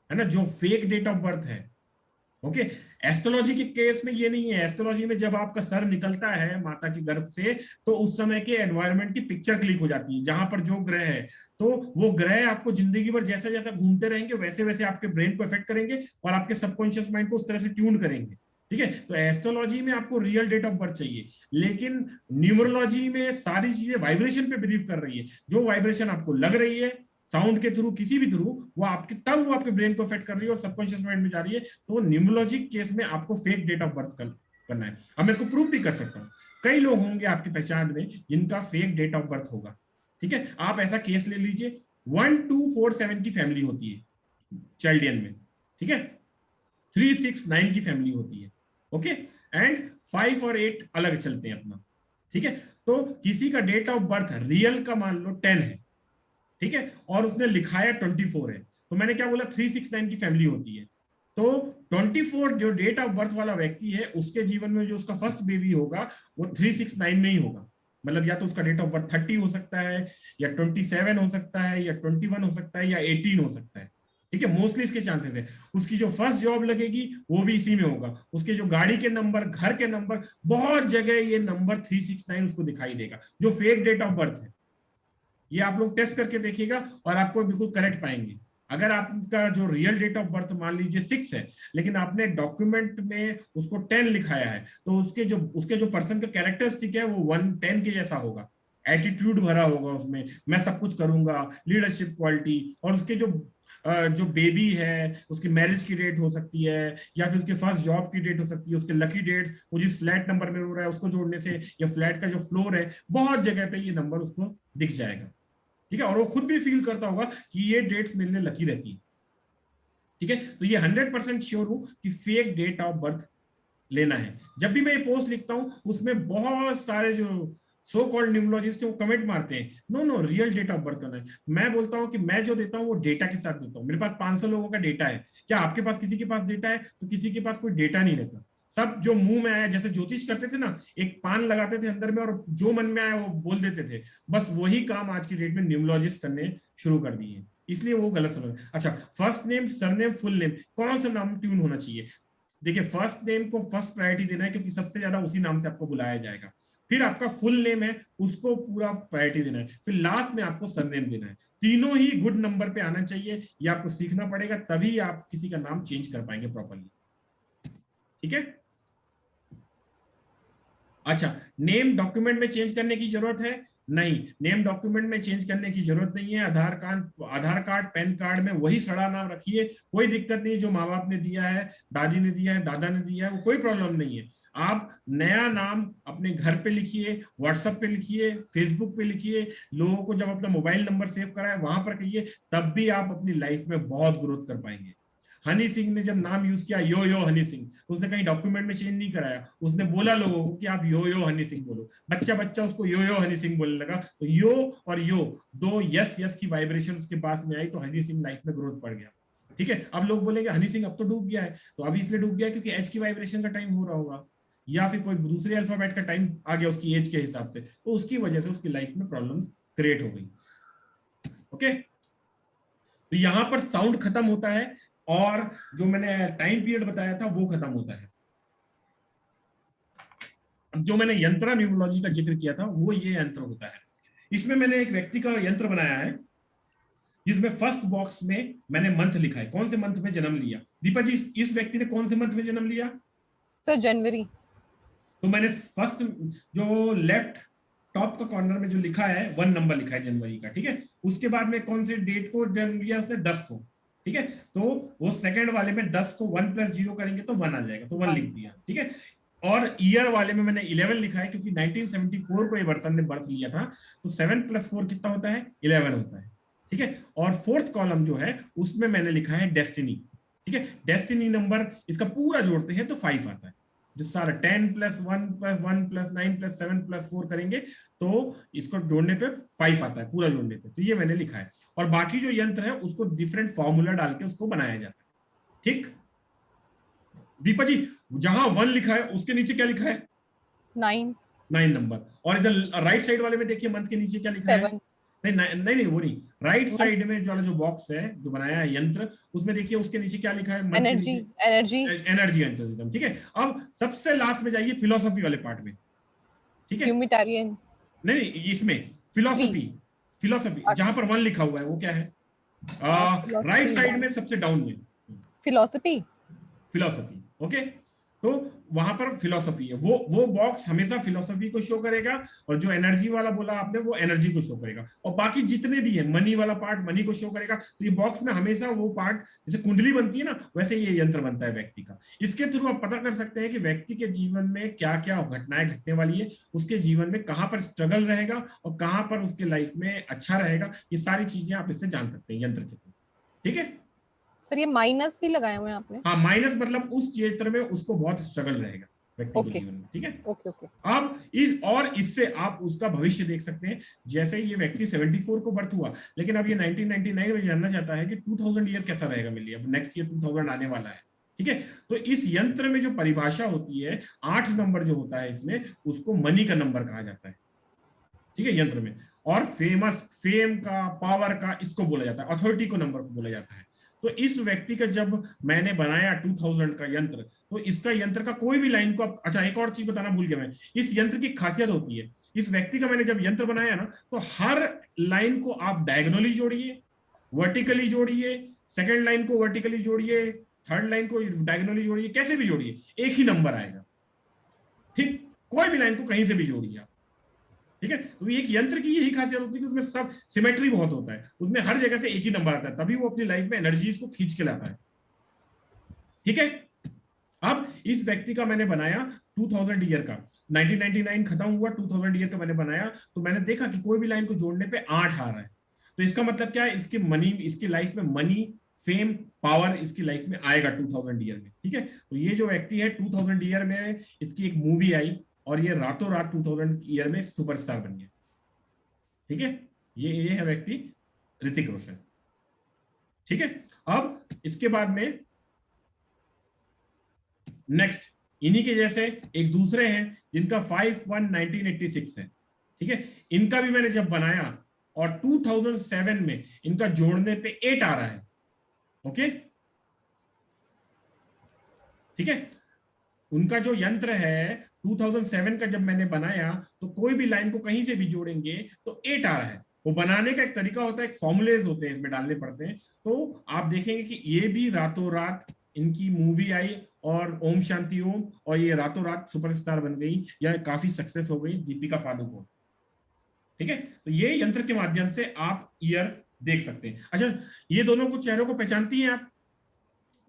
है ना, जो फेक डेट ऑफ बर्थ है। ओके, एस्ट्रोलॉजी के केस में ये नहीं है। एस्ट्रोलॉजी में जब आपका सर निकलता है माता के गर्भ से, तो उस समय के एनवायरनमेंट की पिक्चर क्लिक हो जाती है, जहां पर जो ग्रह है, तो वो ग्रह आपको जिंदगी भर जैसा जैसा घूमते रहेंगे, वैसे वैसे आपके ब्रेन को इफेक्ट करेंगे और आपके सबकॉन्शियस माइंड को उस तरह से ट्यून करेंगे। ठीक है, तो एस्ट्रोलॉजी में आपको रियल डेट ऑफ बर्थ चाहिए, लेकिन न्यूमरोलॉजी में सारी चीजें वाइब्रेशन पे बिलीव कर रही है। जो वाइब्रेशन आपको लग रही है साउंड के थ्रू, किसी भी थ्रू, वो आपके ब्रेन को इफेक्ट कर रही है और सबकॉन्शियस माइंड में जा रही है। तो न्यूमरोलॉजी केस में आपको फेक डेट ऑफ बर्थ करना है। अब मैं इसको प्रूव भी कर सकता हूँ। कई लोग होंगे आपकी पहचान में जिनका फेक डेट ऑफ बर्थ होगा। ठीक है, आप ऐसा केस ले लीजिए, 1247 की फैमिली होती है चाइल्डियन में, ठीक है, 369 की फैमिली होती है, ओके, एंड 5 और 8 अलग चलते हैं अपना। ठीक है, तो किसी का डेट ऑफ बर्थ रियल का मान लो 10 है, ठीक है, और उसने लिखाया 24 है, तो मैंने क्या बोला, 369 की फैमिली होती है। तो 24 जो डेट ऑफ बर्थ वाला व्यक्ति है, उसके जीवन में जो उसका फर्स्ट बेबी होगा वो 369 में ही होगा। मतलब या तो उसका डेट ऑफ बर्थ 30 हो सकता है, या 27 हो सकता है, या 21 हो सकता है, या 18 हो सकता है। ठीक है, मोस्टली इसके चांसेस है। उसकी जो फर्स्ट जॉब लगेगी वो भी इसी में होगा। उसके जो गाड़ी के नंबर, घर के नंबर, बहुत जगह ये नंबर 369 उसको दिखाई देगा, जो फेक डेट ऑफ बर्थ है। ये आप लोग टेस्ट करके देखिएगा और आपको बिल्कुल करेक्ट पाएंगे। अगर आपका जो रियल डेट ऑफ बर्थ मान लीजिए 6 है, लेकिन आपने डॉक्यूमेंट में उसको 10 लिखाया है, तो उसके जो पर्सन का कैरेक्टरिस्टिक है वो 10 के जैसा होगा। एटीट्यूड भरा होगा उसमें, मैं सब कुछ करूंगा, लीडरशिप क्वालिटी। और उसके जो बेबी है, उसकी मैरिज की डेट हो सकती है, या फिर उसके फर्स्ट जॉब की डेट हो सकती है, उसके लकी डेट, वो जिस फ्लैट नंबर में रो रहा है उसको जोड़ने से, या फ्लैट का जो फ्लोर है, बहुत जगह पे ये नंबर उसको दिख जाएगा। ठीक है, और वो खुद भी फील करता होगा कि ये डेट्स मेरे लिए लकी रहती है। ठीक है, तो ये 100% श्योर हूं कि फेक डेट ऑफ बर्थ लेना है। जब भी मैं ये पोस्ट लिखता हूं, उसमें बहुत सारे जो सो कॉल्ड न्यूमरोलॉजिस्ट है वो कमेंट मारते हैं, no no, real date of birth करना है। मैं बोलता हूं कि मैं जो देता हूं वो डेटा के साथ देता हूं। मेरे पास 500 लोगों का डेटा है। क्या आपके पास किसी के पास डेटा है? तो किसी के पास कोई डेटा नहीं रहता। सब जो मुंह में आया, जैसे ज्योतिष करते थे ना, एक पान लगाते थे अंदर में और जो मन में आया वो बोल देते थे, बस वही काम आज की डेट में न्यूमरोलॉजिस्ट करने शुरू कर दिए। इसलिए वो गलत समझ। अच्छा, first name, surname, full name, कौन सा नाम ट्यून होना चाहिए? देखिए, फर्स्ट नेम को फर्स्ट प्रायोरिटी देना है, क्योंकि सबसे ज्यादा उसी नाम से आपको बुलाया जाएगा। फिर आपका फुल नेम है, उसको पूरा प्रायोरिटी देना है। फिर लास्ट में आपको सरनेम देना है। तीनों ही गुड नंबर पे आना चाहिए। ये आपको सीखना पड़ेगा, तभी आप किसी का नाम चेंज कर पाएंगे प्रॉपरली। ठीक है, अच्छा, नेम डॉक्यूमेंट में चेंज करने की जरूरत है? नहीं, नेम डॉक्यूमेंट में चेंज करने की जरूरत नहीं है। आधार कार्ड, पैन कार्ड में वही सड़ा नाम रखिए, कोई दिक्कत नहीं। जो माँ बाप ने दिया है, दादी ने दिया है, दादा ने दिया है, वो कोई प्रॉब्लम नहीं है। आप नया नाम अपने घर पे लिखिए, व्हाट्सएप पे लिखिए, फेसबुक पे लिखिए, लोगों को जब अपना मोबाइल नंबर सेव कराए वहां पर कहिए, तब भी आप अपनी लाइफ में बहुत ग्रोथ कर पाएंगे। हनी सिंह ने जब नाम यूज किया यो हनी सिंह, उसने कहीं डॉक्यूमेंट में चेंज नहीं कराया, उसने बोला लोगों को कि आप यो हनी सिंह बोलो, बच्चा बच्चा उसको यो हनी सिंह बोलने लगा। तो यो और यो, दो यस यस की वाइब्रेशन उसके पास में आई, तो हनी सिंह लाइफ में ग्रोथ बढ़ गया। ठीक है, अब लोग बोलेंगे हनी सिंह अब तो डूब गया है, तो अभी इसलिए डूब गया क्योंकि एच की वाइब्रेशन का टाइम हो रहा होगा, या फिर कोई दूसरे अल्फाबेट का टाइम आ गया उसकी एज के हिसाब से, तो उसकी वजह से उसकी लाइफ में प्रॉब्लम्स क्रिएट हो गई। ओके, तो यहां पर साउंड खत्म होता है, और जो मैंने टाइम पीरियड बताया था वो खत्म होता है। अब जो मैंने यंत्र न्यूमरोलॉजी का जिक्र किया था वो ये यंत्र होता है। इसमें मैंने एक व्यक्ति का यंत्र बनाया है, जिसमें फर्स्ट बॉक्स में मैंने मंथ लिखा है, कौन से मंथ में जन्म लिया। दीपा जी, इस व्यक्ति ने कौन से मंथ में जन्म लिया? सर जनवरी। तो मैंने फर्स्ट, जो लेफ्ट टॉप का कॉर्नर में जो लिखा है 1 नंबर लिखा है जनवरी का, ठीक है। उसके बाद में कौन से डेट को जन्म लिया उसने? 10 को, ठीक है। तो वो सेकंड वाले में 10 को 1 + 0 करेंगे तो 1 आ जाएगा, तो 1 लिख दिया, ठीक है। और ईयर वाले में मैंने 11 लिखा है, क्योंकि 1974 को ये पर्सन ने बर्थ लिया था, तो 7 + 4 कितना होता है? 11 होता है, ठीक है। और फोर्थ कॉलम जो है उसमें मैंने लिखा है डेस्टिनी, ठीक है। डेस्टिनी नंबर इसका पूरा जोड़ते हैं तो 5 आता है, जो सारा 10 + 1 + 1 + 9 + 7 + 4 करेंगे तो इसको जोड़ने पे 5 आता है, पूरा जोड़ने पे। तो ये मैंने लिखा है, और बाकी जो यंत्र है उसको डिफरेंट फॉर्मूला डाल के उसको बनाया जाता है, ठीक। दीपा जी, जहां 1 लिखा है उसके नीचे क्या लिखा है? 9 9 नंबर। और इधर राइट साइड वाले में देखिए मंथ के नीचे क्या लिखा है? 7 नहीं नहीं नहीं, वो नहीं, राइट मंथ। साइड में जो बॉक्स है जो बनाया है यंत्र, उसमें देखिए उसके नीचे क्या लिखा है मंथ के एनर्जी। नीचे? एनर्जी। एनर्जी एंथुसिज्म, ठीक है। अब सबसे लास्ट में जाइए फिलोसफी वाले पार्ट में, ठीक है। ह्यूमिटारियन। नहीं नहीं, इसमें 3। फिलोसफी, फिलोसफी जहां पर 1 लिखा हुआ है वो क्या है? Right philosophy side 1। में सबसे डाउन में फिलोसफी। Philosophy, okay. तो वहां पर फिलोसफी है, वो बॉक्स हमेशा फिलोसफी को शो करेगा, और जो एनर्जी वाला बोला आपने वो एनर्जी को शो करेगा, और बाकी जितने भी है मनी वाला पार्ट मनी को शो करेगा। तो ये बॉक्स में हमेशा वो पार्ट, जैसे कुंडली बनती है ना, वैसे ये यंत्र बनता है व्यक्ति का। इसके थ्रू आप पता कर सकते हैं कि व्यक्ति के जीवन में क्या क्या घटनाएं घटने वाली है, उसके जीवन में कहां पर स्ट्रगल रहेगा और कहां पर उसके लाइफ में अच्छा रहेगा, ये सारी चीजें आप इससे जान सकते हैं यंत्र के थ्रू, ठीक है। सर ये माइनस भी लगाए हुए हैं आपने? हाँ, माइनस मतलब उस क्षेत्र में उसको बहुत स्ट्रगल रहेगा व्यक्ति को ओके जीवन में, ठीक है। Okay okay. अब इससे आप उसका भविष्य देख सकते हैं। जैसे ये व्यक्ति 74 को बर्थ हुआ, लेकिन अब ये 1999 में जानना चाहता है कि 2000 ईयर कैसा रहेगा मेरे लिए, अब नेक्स्ट ईयर 2000 आने वाला है, ठीक है। तो इस यंत्र में जो परिभाषा होती है, 8 नंबर जो होता है इसमें, उसको मनी का नंबर कहा जाता है, ठीक है, यंत्र में। और फेम का, पावर का, इसको बोला जाता है, अथॉरिटी को नंबर बोला जाता है। तो इस व्यक्ति का जब मैंने बनाया 2000 का यंत्र, तो इसका यंत्र का कोई भी लाइन को अच्छा, एक और चीज बताना भूल गया मैं, इस यंत्र की खासियत होती है, इस व्यक्ति का मैंने जब यंत्र बनाया ना, तो हर लाइन को आप डायगोनली जोड़िए, वर्टिकली जोड़िए, सेकेंड लाइन को वर्टिकली जोड़िए, थर्ड लाइन को डायगोनली जोड़िए, कैसे भी जोड़िए एक ही नंबर आएगा, ठीक। कोई भी लाइन को कहीं से भी जोड़िए आप, ठीक है। तो एक यंत्र की यही खासियत होती है कि उसमें सब सिमेट्री बहुत होता है, उसमें हर जगह से एक ही नंबर आता है, तभी वो अपनी लाइफ में एनर्जीज को खींच के लाता है, ठीक है। अब इस व्यक्ति का मैंने बनाया 2000 ईयर का, 1999 खत्म हुआ, 2000 ईयर का मैंने बनाया, तो मैंने देखा कि कोई भी लाइन को जोड़ने पे 8 आ रहा है। तो इसका मतलब क्या है? इसकी मनी, इसकी लाइफ में मनी, फेम, पावर इसकी लाइफ में आएगा 2000 ईयर में, ठीक है। तो ये जो व्यक्ति है 2000 ईयर में, इसकी एक मूवी आई और ये रातों रात 2000 ईयर में सुपरस्टार बन गया, ठीक है। ये है व्यक्ति ऋतिक रोशन, ठीक है। अब इसके बाद में नेक्स्ट इन्हीं के जैसे एक दूसरे हैं जिनका 5/1/1986 है, ठीक है। इनका भी मैंने जब बनाया और 2007 में इनका जोड़ने पे 8 आ रहा है, ओके, ठीक है। उनका जो यंत्र है 2007 का जब मैंने बनाया, तो कोई भी लाइन को कहीं से भी जोड़ेंगे तो 8 आ रहा है। वो बनाने का एक तरीका होता है, एक फॉर्मुलेज होते हैं इसमें डालने पड़ते हैं। तो आप देखेंगे कि ये भी रातों रात इनकी मूवी आई और ओम शांति ओम, और ये रातों रात सुपरस्टार बन गई या काफी सक्सेस हो गई, दीपिका पादुकोण, ठीक है। तो ये यंत्र के माध्यम से आप ईयर देख सकते हैं। अच्छा, ये दोनों को चेहरों को पहचानती हैं आप?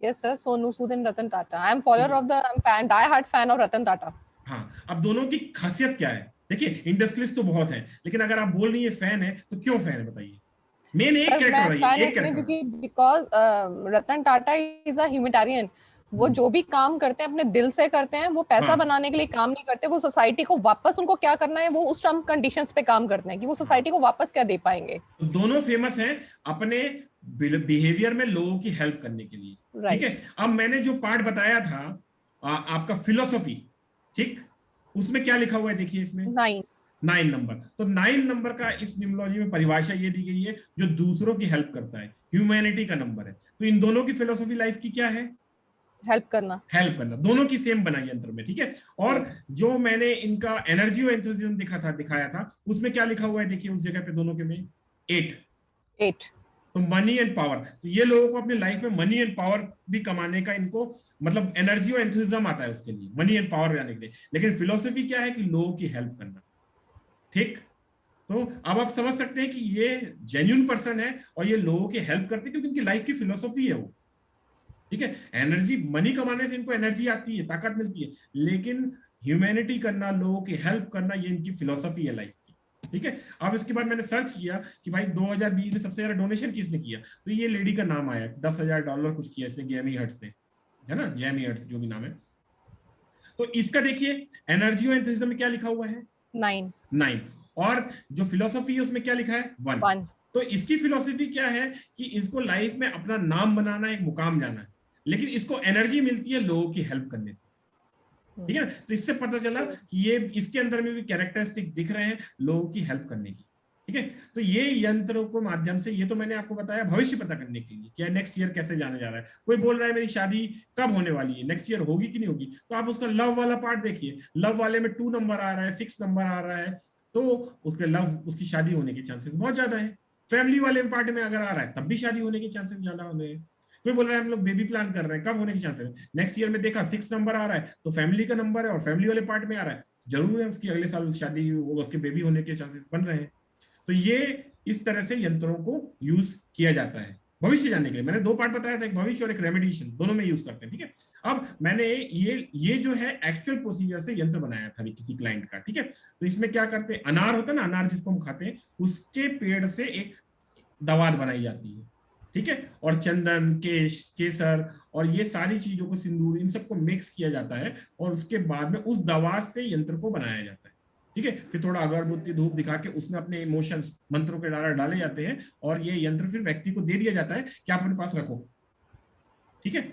Yes, sir. Sonu Sood and Ratan Tata. I am follower of the, I'm fan, die-hard fan of Ratan Tata. हाँ, अब दोनों की खासियत क्या है? देखिए, इंडस्ट्रियलिस्ट तो बहुत है, लेकिन अगर आप बोल रही है फैन है, तो क्यों फैन है बताइए? मेन एक सर मैं कैरेक्टर है, फैन एक इसलिए कैरेक्टर। क्योंकि because Ratan Tata is a humanitarian. वो जो भी काम करते हैं अपने दिल से करते हैं, वो पैसा हाँ, बनाने के लिए काम नहीं करते, वो सोसाइटी को वापस उनको क्या करना है वो उस टर्म कंडीशंस पे काम करते हैं कि वो सोसाइटी को वापस क्या दे पाएंगे। तो दोनों फेमस हैं अपने बिहेवियर में लोगों की हेल्प करने के लिए, ठीक है। राइट। अब मैंने जो पार्ट बताया था आपका फिलोसॉफी, ठीक, उसमें क्या लिखा हुआ है देखिए इसमें, 9। 9 नंबर। तो 9 नंबर का इस न्यूमरोलॉजी में परिभाषा ये दी गई है, जो दूसरों की हेल्प करता है, ह्यूमैनिटी का नंबर है। तो इन दोनों की फिलोसॉफी लाइफ की क्या है? हेल्प करना। हेल्प करना। दोनों की सेम बनाई यंत्र में, ठीक है। और yes. जो मैंने इनका एनर्जी और एंथुसिज्म दिखाया था, उसमें क्या लिखा हुआ है देखिए उस जगह पे दोनों के में 8। 8। तो मनी एंड पावर, तो ये लोगों को अपने लाइफ में मनी एंड पावर भी कमाने का इनको मतलब एनर्जी और एंथुसिज्म आता है उसके लिए, मनी एंड पावर आने के लिए। लेकिन फिलोसफी क्या है कि लोगों की हेल्प करना, ठीक। तो अब आप समझ सकते हैं कि ये जेन्युइन पर्सन है और ये लोगों की हेल्प करते हैं क्योंकि इनकी लाइफ की फिलोसफी है वो, ठीक है। एनर्जी, मनी कमाने से इनको एनर्जी आती है, ताकत मिलती है, लेकिन ह्यूमैनिटी करना, लोगों की हेल्प करना, ये इनकी फिलोसफी है लाइफ की, ठीक है। अब इसके बाद मैंने सर्च किया कि भाई 2020 में सबसे ज्यादा डोनेशन किसने किया, तो ये लेडी का नाम आया, $10,000 कुछ किया इसने, जेमी हर्ट से, है ना, जेमी हर्ट जो भी नाम है। तो इसका देखिए एनर्जी और एंथुसिज्म में क्या लिखा हुआ है? 9। 9। और जो फिलोसफी है उसमें क्या लिखा है? 1। 1। तो इसकी फिलोसफी क्या है कि इसको लाइफ में अपना नाम बनाना, एक मुकाम जाना है, लेकिन इसको एनर्जी मिलती है लोगों की हेल्प करने से, ठीक है ना। तो इससे पता चला कि ये इसके अंदर में भी कैरेक्टरिस्टिक दिख रहे हैं लोगों की हेल्प करने की, ठीक है। तो ये यंत्रों को माध्यम से, ये तो मैंने आपको बताया भविष्य पता करने के लिए, क्या नेक्स्ट ईयर कैसे जाने जा रहा है। कोई बोल रहा है मेरी शादी कब होने वाली है, नेक्स्ट ईयर होगी कि नहीं होगी, तो आप उसका लव वाला पार्ट देखिए, लव वाले में 2 नंबर आ रहा है, 6 नंबर आ रहा है, तो उसके लव, उसकी शादी होने के चांसेस बहुत ज्यादा है। फैमिली वाले पार्ट में अगर आ रहा है तब भी शादी होने के चांसेस ज्यादा होने हैं। कोई बोल रहा है हम लोग बेबी प्लान कर रहे हैं, कब होने के चांसेस है, नेक्स्ट ईयर में देखा 6 नंबर आ रहा है तो फैमिली का नंबर है और फैमिली वाले पार्ट में आ रहा है, जरूर है उसकी अगले साल शादी, उसके बेबी होने के चांसेस बन रहे हैं। तो ये इस तरह से यंत्रों को यूज किया जाता है भविष्य जानने के लिए। मैंने 2 पार्ट बताया था, एक भविष्य और एक रेमेडिएशन, दोनों में यूज करते हैं, ठीक है। अब मैंने ये जो है एक्चुअल प्रोसीजर से यंत्र बनाया था किसी क्लाइंट का, ठीक है। तो इसमें क्या करते हैं, अनार होता है ना, अनार जिसको हम खाते हैं, उसके पेड़ से एक दवात बनाई जाती है, ठीक है। और चंदन, केसर और ये सारी चीजों को, सिंदूर, इन सबको मिक्स किया जाता है और उसके बाद में उस दवा से यंत्र को बनाया जाता है, ठीक है। फिर थोड़ा अगरबत्ती धूप दिखा के उसमें अपने इमोशंस, मंत्रों के द्वारा डाले जाते हैं और ये यंत्र फिर व्यक्ति को दे दिया जाता है कि आप अपने पास रखो, ठीक है।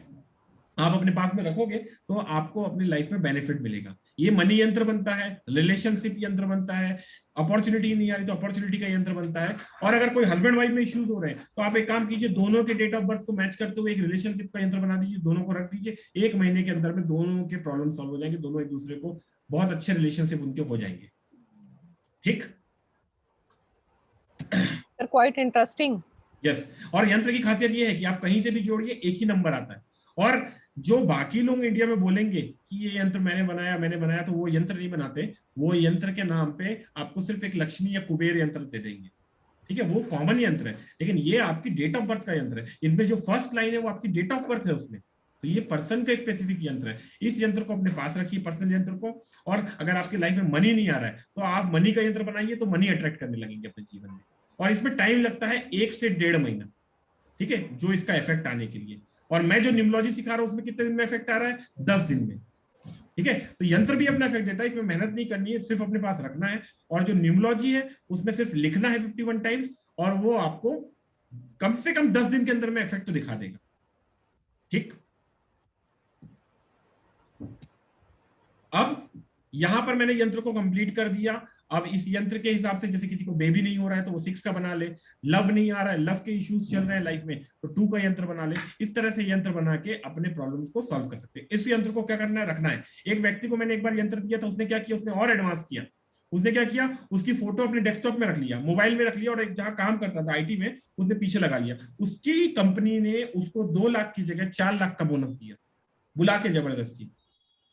आप अपने पास में रखोगे तो आपको अपनी लाइफ में बेनिफिट मिलेगा। ये मनी यंत्र बनता है, रिलेशनशिप यंत्र बनता है, अपॉर्चुनिटी नहीं आ रही तो अपॉर्चुनिटी का यंत्र बनता है। और अगर कोई हस्बैंड वाइफ में इश्यूज हो रहे हैं तो आप एक काम कीजिए, दोनों के डेट ऑफ बर्थ को मैच करते हुए एक रिलेशनशिप का यंत्र बना दीजिए, दोनों को रख दीजिए, 1 महीने के अंदर में दोनों के प्रॉब्लम सॉल्व हो जाएंगे, दोनों एक दूसरे को बहुत अच्छे रिलेशनशिप उनके हो जाएंगे, ठीक। Sir quite interesting. यस। और यंत्र की खासियत यह है कि आप कहीं से भी जोड़िए एक ही नंबर आता है। और जो बाकी लोग इंडिया में बोलेंगे कि ये यंत्र मैंने बनाया, तो वो यंत्र नहीं बनाते, वो यंत्र के नाम पे आपको सिर्फ एक लक्ष्मी या कुबेर यंत्र दे देंगे, ठीक है। वो कॉमन यंत्र है, लेकिन ये आपकी डेट ऑफ बर्थ का यंत्र है। इनमें जो फर्स्ट लाइन है वो आपकी डेट ऑफ बर्थ है उसमें, तो ये पर्सन का स्पेसिफिक यंत्र है। इस यंत्र को अपने पास रखिए, पर्सनल यंत्र को। और अगर आपकी लाइफ में मनी नहीं आ रहा है तो आप मनी का यंत्र बनाइए, तो मनी अट्रैक्ट करने लगेंगे अपने जीवन में। और इसमें टाइम लगता है 1 से 1.5 महीना, ठीक है, जो इसका इफेक्ट आने के लिए। और मैं जो न्यूमरोलॉजी सिखा रहा हूं उसमें कितने दिन में इफेक्ट आ रहा है? 10 दिन में, ठीक है। तो यंत्र भी अपना इफेक्ट देता है, इसमें मेहनत नहीं करनी है, सिर्फ अपने पास रखना है। और जो न्यूमरोलॉजी है उसमें सिर्फ लिखना है 51 टाइम्स और वो आपको कम से कम 10 दिन के अंदर में इफेक्ट तो दिखा देगा, ठीक। अब यहां पर मैंने यंत्र को कंप्लीट कर दिया। अब इस यंत्र के हिसाब से, जैसे किसी को बेबी नहीं हो रहा है तो वो 6 का बना ले, लव नहीं आ रहा है, लव के इश्यूज चल रहे हैं लाइफ में तो 2 का यंत्र बना ले। इस तरह से यंत्र बना के अपने प्रॉब्लम्स को सॉल्व कर सकते हैं। इस यंत्र को क्या करना है, रखना है। एक व्यक्ति को मैंने एक बार यंत्र दिया था, उसने क्या किया, उसने और एडवांस किया। उसने क्या किया, उसकी फोटो अपने डेस्कटॉप में रख लिया, मोबाइल में रख लिया, और एक जहां काम करता था आईटी में, उसने पीछे लगा लिया। उसकी कंपनी ने उसको 2 लाख की जगह 4 लाख का बोनस दिया, बुला के जबरदस्ती,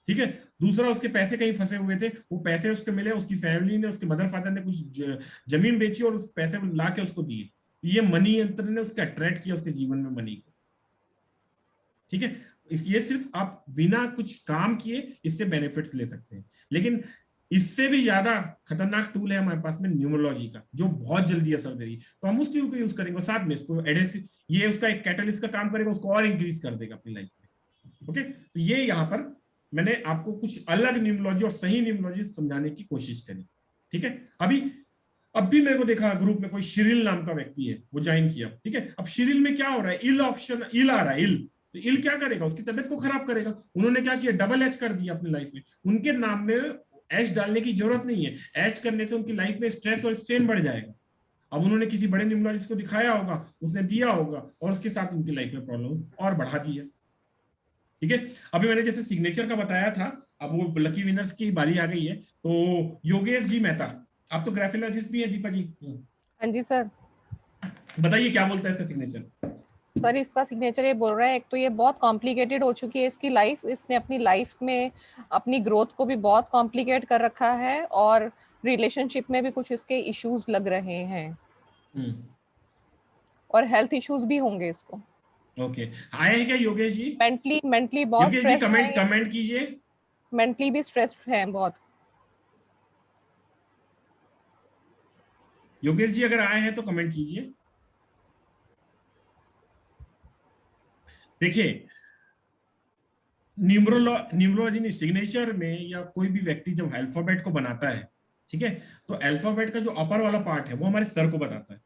ठीक है। दूसरा, उसके पैसे कहीं फंसे हुए थे, वो पैसे उसको मिले, उसकी फैमिली ने, उसके मदर फादर ने कुछ जमीन बेची और उस पैसे ला के उसको दिए। ये मनी यंत्र ने उसका अट्रैक्ट किया उसके जीवन में मनी को, ठीक है, ये सिर्फ आप बिना कुछ काम किए इससे बेनिफिट्स ले सकते हैं। लेकिन इससे भी ज्यादा खतरनाक टूल है हमारे पास में न्यूमरोलॉजी का, जो बहुत जल्दी असर दे रही है, तो हम उस टूल को यूज करेंगे, साथ में इसको एडेसिव, ये उसका एक कैटलिस्ट का काम करेगा, उसको और इंक्रीज कर देगा अपनी लाइफ में। ओके, तो ये यहाँ पर मैंने आपको कुछ अलग न्यूमरोलॉजी और सही न्यूमरोलॉजी समझाने की कोशिश करी। ठीक है, अब भी मेरे को देखा ग्रुप में कोई शिरिल नाम का व्यक्ति है, वो ज्वाइन किया। ठीक है, अब शिरिल में क्या हो रहा है, इल ऑप्शन, इल आ रहा है, इल, तो इल क्या करेगा, उसकी तबियत को खराब करेगा। उन्होंने क्या किया, डबल एच कर दिया अपनी लाइफ में। उनके नाम में एच डालने की जरूरत नहीं है, एच करने से उनकी लाइफ में स्ट्रेस और स्ट्रेन बढ़ जाएगा। अब उन्होंने किसी बड़े न्यूमरोलॉजिस्ट को दिखाया होगा, उसने दिया होगा, और उसके साथ उनकी लाइफ में प्रॉब्लम और बढ़ा दी है। ठीक है, अभी मैंने जैसे सिग्नेचर का बताया था, अब वो लकी विनर्स की बारी आ गई है। तो योगेश जी मेहता, आप तो ग्राफोलॉजिस्ट भी है दीपा जी। हाँ जी सर। बताइए क्या बोलता है इसका सिग्नेचर। सर इसका सिग्नेचर ये बोल रहा है, एक तो ये बहुत कॉम्प्लिकेटेड हो चुकी है इसकी लाइफ, इसने अपनी लाइफ में अपनी ग्रोथ को भी बहुत कॉम्प्लिकेट कर रखा है, और रिलेशनशिप में भी कुछ इसके इश्यूज लग रहे हैं, और हेल्थ इश्यूज भी होंगे इसको। ओके, आए हैं क्या योगेश जी? मेंटली बहुत योगेश जी स्ट्रेस है, कमेंट कीजिए। मेंटली भी स्ट्रेस्ड है बहुत। योगेश जी अगर आए हैं तो कमेंट कीजिए। देखिए, न्यूमरोलॉजी में सिग्नेचर में, या कोई भी व्यक्ति जब अल्फाबेट को बनाता है, ठीक है, तो अल्फाबेट का जो अपर वाला पार्ट है वो हमारे सर को बताता है।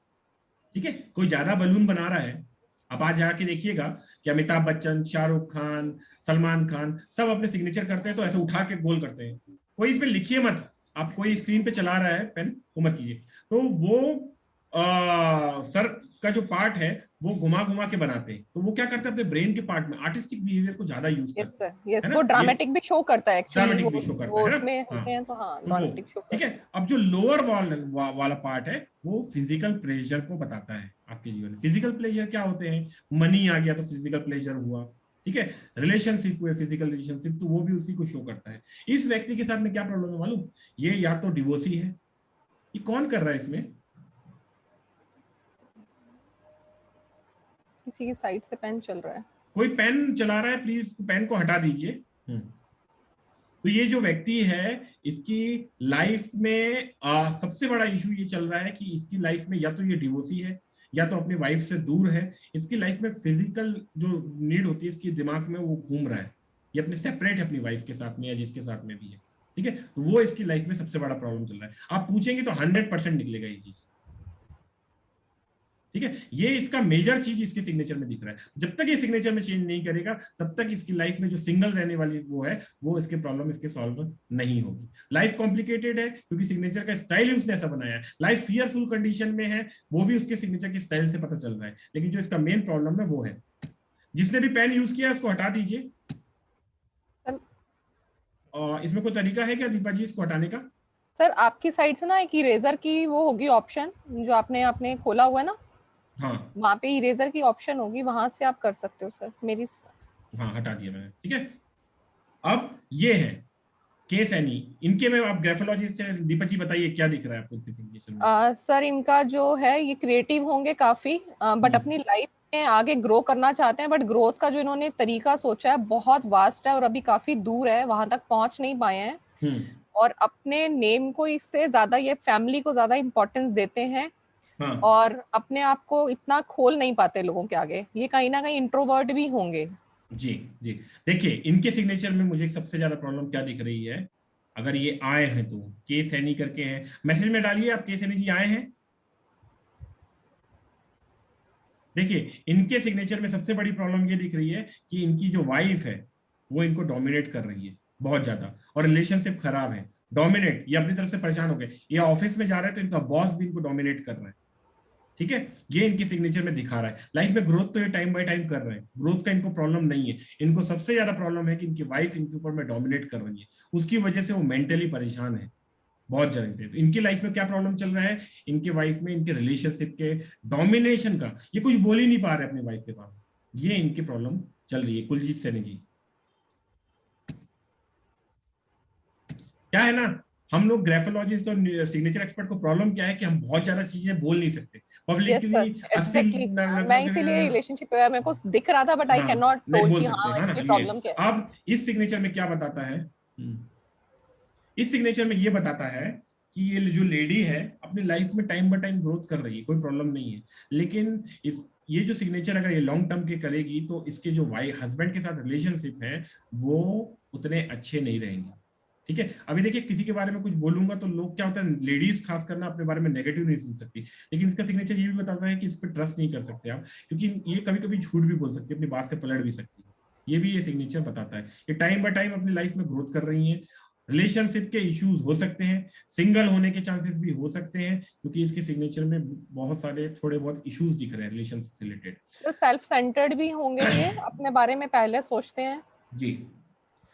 ठीक है, कोई ज्यादा बलून बना रहा है, आप आज जाके देखिएगा कि अमिताभ बच्चन, शाहरुख खान, सलमान खान सब अपने सिग्नेचर करते हैं तो ऐसे उठा के गोल करते हैं। कोई इस पे लिखिए मत, आप कोई स्क्रीन पे चला रहा है पेन, वो मत कीजिए। तो वो सर का जो पार्ट है वो घुमा घुमा के बनाते हैं, तो वो क्या करते हैं अपने ब्रेन के पार्ट में आर्टिस्टिक बिहेवियर को ज्यादा यूज यस करते सर, हैं, यस, है वो ना, ये ड्रामेटिक भी शो करता है एक्चुअली, ड्रामेटिक भी शो करता वो है ना। उसमें हाँ, होते हैं तो हाँ तो वो ड्रामेटिक शो ठीक करता है। अब जो लोअर वाला पार्ट है वो फिजिकल प्लेजर को बताता है आपके जीवन में। फिजिकल प्लेजर क्या होते हैं, मनी आ गया तो फिजिकल प्लेजर हुआ, ठीक है, रिलेशनशिप हुए फिजिकल रिलेशनशिप, तो वो भी उसी को शो करता है। इस व्यक्ति के साथ में क्या प्रॉब्लम है मालूम, ये या तो डिवोर्सी है, ये कौन कर रहा है इसमें, किसी की साइड से पेन चल रहा है। कोई पेन चला रहा है, प्लीज पेन को हटा दीजिए। तो ये जो व्यक्ति है, इसकी लाइफ में सबसे बड़ा इशू ये चल रहा है कि इसकी लाइफ में या तो ये डिवोर्सी है, या तो अपनी वाइफ से दूर है। इसकी लाइफ में फिजिकल जो नीड होती है इसके दिमाग में वो घूम रहा है, ये अपने सेपरेट है अपनी वाइफ के साथ में या जिसके साथ में भी है। ठीक है, तो वो इसकी लाइफ में सबसे बड़ा प्रॉब्लम चल रहा है। आप पूछेंगे तो 100% निकलेगा ये चीज। ठीक है, ये इसका मेजर चीज इसके सिग्नेचर में दिख रहा है। जब तक ये सिग्नेचर में चेंज नहीं करेगा तब तक इसकी लाइफ में जो सिंगल रहने वाली वो है, वो इसके प्रॉब्लम इसके सॉल्व नहीं होगी। लाइफ कॉम्प्लिकेटेड है क्योंकि सिग्नेचर का स्टाइल उसने ऐसा बनाया है। लाइफ फियरफुल कंडीशन में है, वो भी उसके सिग्नेचर के स्टाइल से पता चल रहा है। लेकिन जो इसका मेन प्रॉब्लम है वो है। जिसने भी पेन यूज किया उसको हटा दीजिए। और इसमें कोई तरीका है क्या दीपा जी इसको हटाने का? सर आपकी साइड से ना एक इरेजर की वो होगी ऑप्शन, जो आपने आपने खोला हुआ है ना, हाँ वहाँ पे इरेजर की ऑप्शन होगी, वहां से आप कर सकते हो सर मेरी। हाँ, हटा दिया मैंने। ठीक है, अब ये है केस एनी, इनके में आप ग्राफोलॉजिस्ट है, दीपक जी बताइए क्या दिख रहा है आपको सिग्नेचर में? सर इनका जो है ये क्रिएटिव होंगे काफी, बट अपनी लाइफ में आगे ग्रो करना चाहते हैं, बट ग्रोथ का जो इन्होंने तरीका सोचा है बहुत वास्ट है और अभी काफी दूर है, वहां तक पहुंच नहीं पाए हैं। और अपने नेम को इससे ज्यादा ये फैमिली को ज्यादा इंपॉर्टेंस देते हैं। हाँ और अपने आप को इतना खोल नहीं पाते लोगों के आगे, ये कहीं ना कहीं इंट्रोवर्ट भी होंगे। जी जी, देखिए इनके सिग्नेचर में मुझे सबसे ज्यादा प्रॉब्लम क्या दिख रही है, अगर ये आए हैं तो के सैनी करके हैं, मैसेज में डालिए आप के सैनी जी आए हैं। देखिए इनके सिग्नेचर में सबसे बड़ी प्रॉब्लम ये दिख रही है कि इनकी जो वाइफ है वो इनको डोमिनेट कर रही है बहुत ज्यादा, और रिलेशनशिप खराब है। डोमिनेट, ये अपनी तरफ से परेशान हो गए, ये ऑफिस में जा रहे हैं तो इनका बॉस भी इनको डोमिनेट कर रहा है। ठीक है, ये इनके सिग्नेचर में दिखा रहा है। लाइफ में ग्रोथ तो ये टाइम बाय टाइम कर रहे हैं, ग्रोथ का इनको प्रॉब्लम नहीं है। इनको सबसे ज्यादा प्रॉब्लम है कि इनकी वाइफ इनके ऊपर में डोमिनेट कर रही है, उसकी वजह से वो मेंटली परेशान है बहुत ज्यादा। तो इनकी लाइफ में क्या प्रॉब्लम चल रहा है, इनके वाइफ में इनके रिलेशनशिप के डोमिनेशन का, ये कुछ बोल ही नहीं पा रहे अपनी वाइफ के पास, ये इनकी प्रॉब्लम चल रही है। कुलजीत सैनी जी क्या है ना, हम लोग ग्राफोलॉजिस्ट और सिग्नेचर एक्सपर्ट को प्रॉब्लम क्या है कि हम बहुत ज्यादा चीजें बोल नहीं सकते यस सर, पब्लिकली। 80 एग्जैक्टली। मैं इसीलिए रिलेशनशिप मेरे को दिख रहा था, बट आई कैन हाँ नॉट नहीं टोल्ड बोल कि सकते हाँ है ना एक्चुअली ये। प्रॉब्लम क्या है। अब इस सिग्नेचर में क्या बताता है, इस सिग्नेचर में ये बताता है कि ये जो लेडी है अपनी लाइफ में टाइम बाय टाइम ग्रोथ कर रही है, कोई प्रॉब्लम नहीं है, लेकिन इस ये जो सिग्नेचर अगर ये लॉन्ग टर्म के करेगी तो इसके जो वाइफ हस्बैंड के साथ रिलेशनशिप है वो उतने अच्छे नहीं रहेंगे। ठीक है, अभी देखिए किसी के बारे में कुछ बोलूंगा तो लोग क्या होता है, लेडीज खास करना अपने बारे में नेगेटिव नहीं सुन सकती, लेकिन इसका सिग्नेचर ये भी बताता है कि इस पर ट्रस्ट नहीं कर सकते आप, क्योंकि ये कभी कभी झूठ भी बोल सकती है, अपनी बात से पलट भी सकती है। ये भी ये सिग्नेचर बताता है। ये टाइम बाय टाइम अपनी लाइफ में ग्रोथ कर रही है, रिलेशनशिप के इश्यूज हो सकते हैं, सिंगल होने के चांसेस भी हो सकते हैं, क्योंकि इसके सिग्नेचर में बहुत सारे थोड़े बहुत इश्यूज दिख रहे हैं रिलेशनशिप से रिलेटेड। सेल्फ सेंटर्ड भी होंगे, ये अपने बारे में पहले सोचते हैं जी।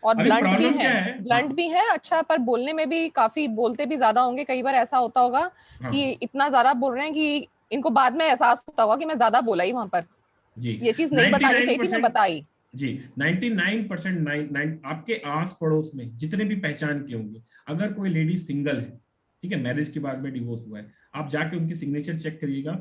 और अभी ब्लंट भी प्रॉब्लम है। क्या है, ब्लंट हाँ भी है, अच्छा, पर बोलने में भी काफी बोलते भी ज्यादा होंगे। कई बार ऐसा होता होगा हाँ कि इतना ज्यादा बोल रहे हैं कि इनको बाद में एहसास होता होगा कि मैं ज्यादा बोला ही वहां पर, जी। ये चीज नहीं बतानी चाहिए थी, मैं 99% बताई। जी 99% आपके आस पड़ोस में जितने भी पहचान के होंगे, अगर कोई लेडी सिंगल है, ठीक है, मैरिज के बाद में डिवोर्स हुआ है, आप जाके उनकी सिग्नेचर चेक करिएगा,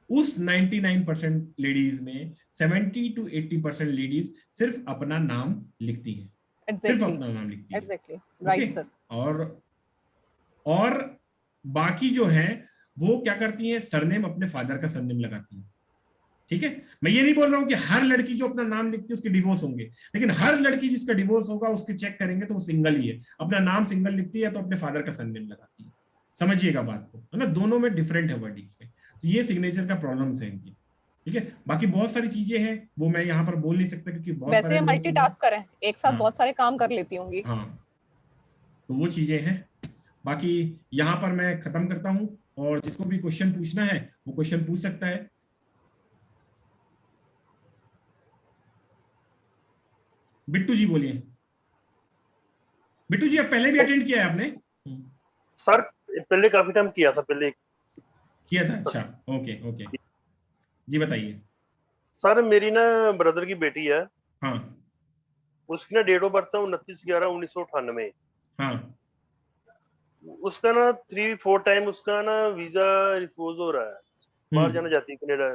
उस 99% लेडीज में 70 to 80% लेडीज सिर्फ अपना नाम लिखती है, सिर्फ एग्जैक्टली, अपना नाम लिखती है। Exactly, okay, right sir. और और बाकी जो है वो क्या करती हैं, सरनेम अपने फादर का सरनेम लगाती हैं। ठीक है, मैं ये नहीं बोल रहा हूं कि हर लड़की जो अपना नाम लिखती है उसके डिवोर्स होंगे, लेकिन हर लड़की जिसका डिवोर्स होगा उसके चेक करेंगे तो वो सिंगल ही है, अपना नाम सिंगल लिखती है तो अपने फादर का सरनेम लगाती है। समझिएगा बात को, है ना, दोनों में डिफरेंट है वर्डिंग्स में, तो ये सिग्नेचर का प्रॉब्लम्स है इनकी। ठीक है, बाकी बहुत सारी चीजें हैं वो मैं यहाँ पर बोल नहीं सकता क्योंकि बहुत वैसे सारे ये लोग सुन रहे हैं। मल्टीटास्कर है, एक साथ हाँ बहुत सारे काम कर लेती होंगी। हाँ, तो वो चीजें हैं। बाकी यहाँ पर मैं खत्म करता हूँ, और जिसको भी क्वेश्चन पूछना है वो क्वेश्चन पूछ सकता है। बिट्टू जी बोलिए। बिट्टू जी आप पहले भी अटेंड किया है आपने? सर पहले काफी टाइम किया था, पहले किया था, अच्छा, ओके ओके, जी बताइए। सर मेरी ना ब्रदर की बेटी है, हाँ उसकी ना डेट ऑफ बर्थ है 29/11/1998। हाँ उसका ना 3-4 टाइम उसका ना वीजा रिफ्यूज हो रहा है, बाहर जाना चाहती है कनाडा।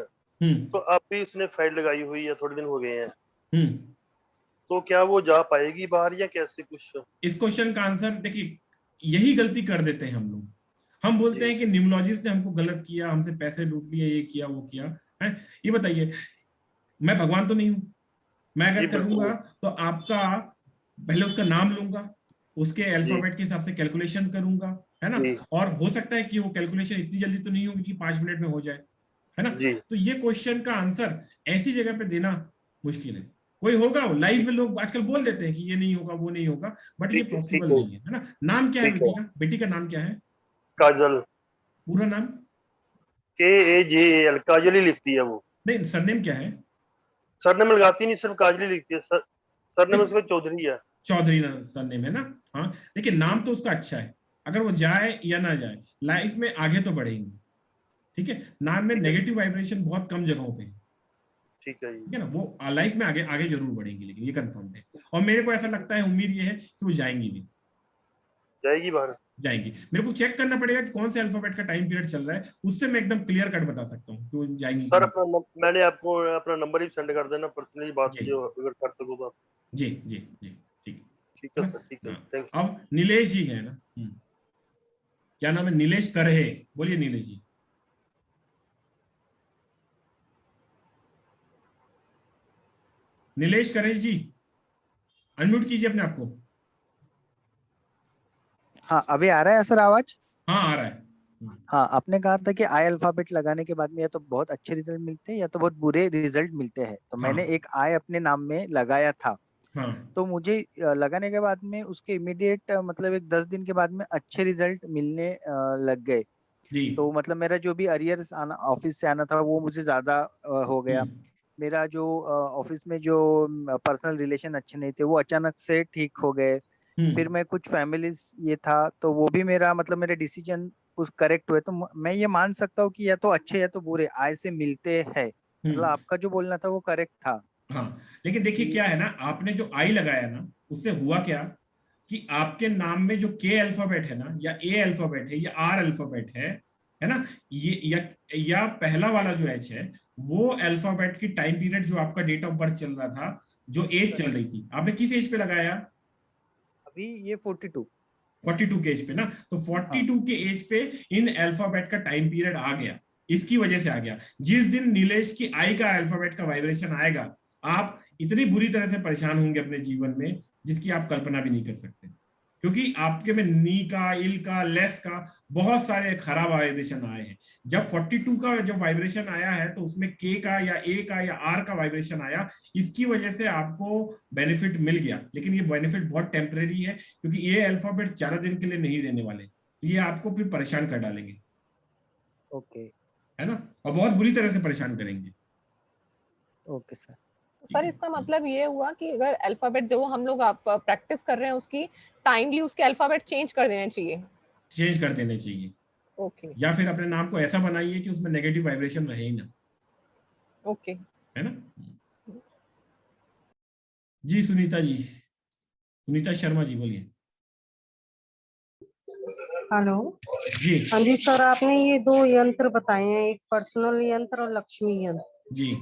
तो अब भी उसने फाइल लगाई हुई है, थोड़े दिन हो गए हैं। तो क्या वो जा पाएगी बाहर या कैसे कुछ? इस क्वेश्चन का आंसर देखिए, यही गलती कर देते हैं हम लोग, हम बोलते हैं कि न्यूमोलॉजिस्ट ने हमको गलत किया, हमसे पैसे लूट लिए, ये किया वो किया है। ये बताइए, मैं भगवान तो नहीं हूं, मैं अगर करूंगा तो आपका पहले उसका नाम लूंगा, उसके अल्फाबेट के हिसाब से कैलकुलेशन करूंगा, है ना, और हो सकता है कि वो कैलकुलेशन इतनी जल्दी तो नहीं होगी कि 5 मिनट में हो जाए, है ना। तो ये क्वेश्चन का आंसर ऐसी जगह पे देना मुश्किल है। कोई होगा, लाइफ में लोग आजकल बोल देते हैं कि ये नहीं होगा वो नहीं होगा, बट ये पॉसिबल नहीं है, है ना। नाम क्या है बेटी का? बेटी का नाम क्या है? काजल। पूरा नाम? KAJAL, काजल ही लिखती है वो। नहीं, सरनेम क्या है? सरनेम लगाती नहीं, सिर्फ काजल ही लिखती है। सरनेम उसका चौधरी है। चौधरी सरनेम है ना। हाँ, लेकिन नाम तो उसका अच्छा है, अगर वो जाए या ना जाए लाइफ में आगे तो बढ़ेंगी। ठीक है, नाम में नेगेटिव वाइब्रेशन बहुत कम जगहों पे, ठीक है ठीक है ना, वो लाइफ में आगे आगे जरूर बढ़ेंगी, लेकिन ये कंफर्म है, और मेरे को ऐसा लगता है, उम्मीद ये है कि वो जाएंगी भी, जाएगी बाहर, जाएंगी। मेरे को चेक करना पड़ेगा कि कौन से अल्फाबेट का टाइम पीरियड चल रहा है, उससे मैं एकदम क्लियर कट बता सकता हूँ कि वो जाएंगी। सर अपना मैंने आपको अपना नंबर ही सेंड कर देना, पर्सनली बात जो अगर कर सको तो। जी जी जी, ठीक ठीक है सर, ठीक है, थैंक यू। अब नीलेश जी है ना, क्या नाम है? नीलेश करहे, बोलिए नीलेश जी। नीलेश करेश जी, अनम्यूट कीजिए अपने आप को। हाँ, अभी आ रहा है सर आवाज? हाँ आ रहा है। हाँ, आपने कहा था कि आई अल्फाबेट लगाने के बाद में या तो बहुत अच्छे रिजल्ट मिलते हैं या तो बहुत बुरे रिजल्ट मिलते हैं, तो मैंने एक आई अपने नाम में लगाया था। तो मुझे लगाने के बाद में उसके इमीडिएट मतलब एक 10 दिन के बाद में अच्छे रिजल्ट मिलने लग गए। तो मतलब मेरा जो भी अरियर्स आना ऑफिस से आना था वो मुझे ज्यादा हो गया। मेरा जो ऑफिस में जो पर्सनल रिलेशन अच्छे नहीं थे वो अचानक से ठीक हो गए। फिर मैं कुछ फैमिलीज ये था तो वो भी मेरा मतलब मेरे डिसीजन कुछ करेक्ट हुए। तो मैं ये मान सकता हूँ कि या तो अच्छे या तो बुरे आय से मिलते हैं। मतलब आपका जो बोलना था वो करेक्ट था। हाँ, लेकिन देखिए क्या है ना, आपने जो आई लगाया ना, उससे हुआ क्या कि आपके नाम में जो के अल्फाबेट है ना, या ए अल्फाबेट है, या आर अल्फाबेट है ना, ये या पहला वाला जो एच है, वो अल्फाबेट की टाइम पीरियड जो आपका डेट ऑफ बर्थ चल रहा था, जो एज चल रही थी, आपने किस एज पे लगाया? अभी ये 42 के एज पे ना, तो 42 के एज पे इन अल्फाबेट का टाइम पीरियड आ गया, इसकी वजह से आ गया। जिस दिन नीलेश की आई का अल्फाबेट का वाइब्रेशन आएगा, आप इतनी बुरी तरह से परेशान होंगे अपने जीवन में जिसकी आप कल्पना भी नहीं कर सकते, क्योंकि आपके में नी का, इल का, लेस का बहुत सारे खराब वाइब्रेशन आए हैं। जब 42 का जब वाइब्रेशन आया है तो उसमें के का या ए का या आर का वाइब्रेशन आया, इसकी वजह से आपको बेनिफिट मिल गया, लेकिन ये बेनिफिट बहुत टेम्परेरी है, क्योंकि ये अल्फाबेट ज्यादा दिन के लिए नहीं रहने वाले, ये आपको फिर परेशान कर डालेंगे। ओके, है ना, और बहुत बुरी तरह से परेशान करेंगे। Okay sir. सर इसका मतलब ये हुआ कि अगर अल्फाबेट जो हम लोग आप प्रैक्टिस कर रहे हैं उसकी टाइमली उसके अल्फाबेट चेंज कर देने चाहिए। चेंज कर देने चाहिए। ओके। या फिर अपने नाम को ऐसा बनाइए कि उसमें नेगेटिव वाइब्रेशन रहे ही ना। ओके। है ना जी। सुनीता जी, सुनीता शर्मा जी बोलिए। हेलो जी। हाँ जी सर, आपने ये दो यंत्र बताए हैं, एक पर्सनल यंत्र और लक्ष्मी यंत्र जी।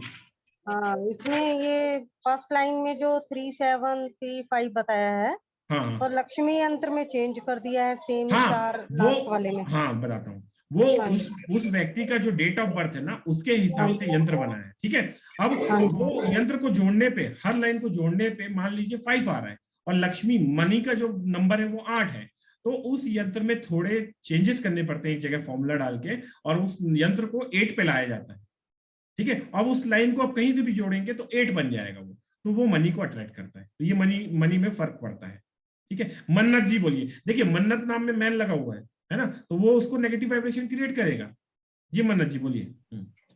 हाँ, इसमें ये फर्स्ट लाइन में जो 3735 बताया है, हाँ, और लक्ष्मी यंत्र में चेंज कर दिया है सेम हाँ, 4 वो लास्ट वाले में। हाँ बताता हूँ, वो उस व्यक्ति का जो डेट ऑफ बर्थ है ना, उसके हिसाब से यंत्र बना है, ठीक है। अब वो यंत्र को जोड़ने पे, हर लाइन को जोड़ने पे मान लीजिए 5 आ रहा है, और लक्ष्मी मनी का जो नंबर है वो 8 है, तो उस यंत्र में थोड़े चेंजेस करने पड़ते हैं एक जगह फॉर्मूला डाल के, और उस यंत्र को 8 पे लाया जाता है, ठीक है। अब उस लाइन को आप कहीं से भी जोड़ेंगे तो 8 बन जाएगा वो, तो वो मनी को अट्रैक्ट करता है। तो ये मनी में फर्क पड़ता है, ठीक है। मन्नत जी बोलिए। देखिए मन्नत नाम में मैन लगा हुआ है ना, तो वो उसको नेगेटिव वाइब्रेशन क्रिएट करेगा। जी मन्नत जी बोलिए।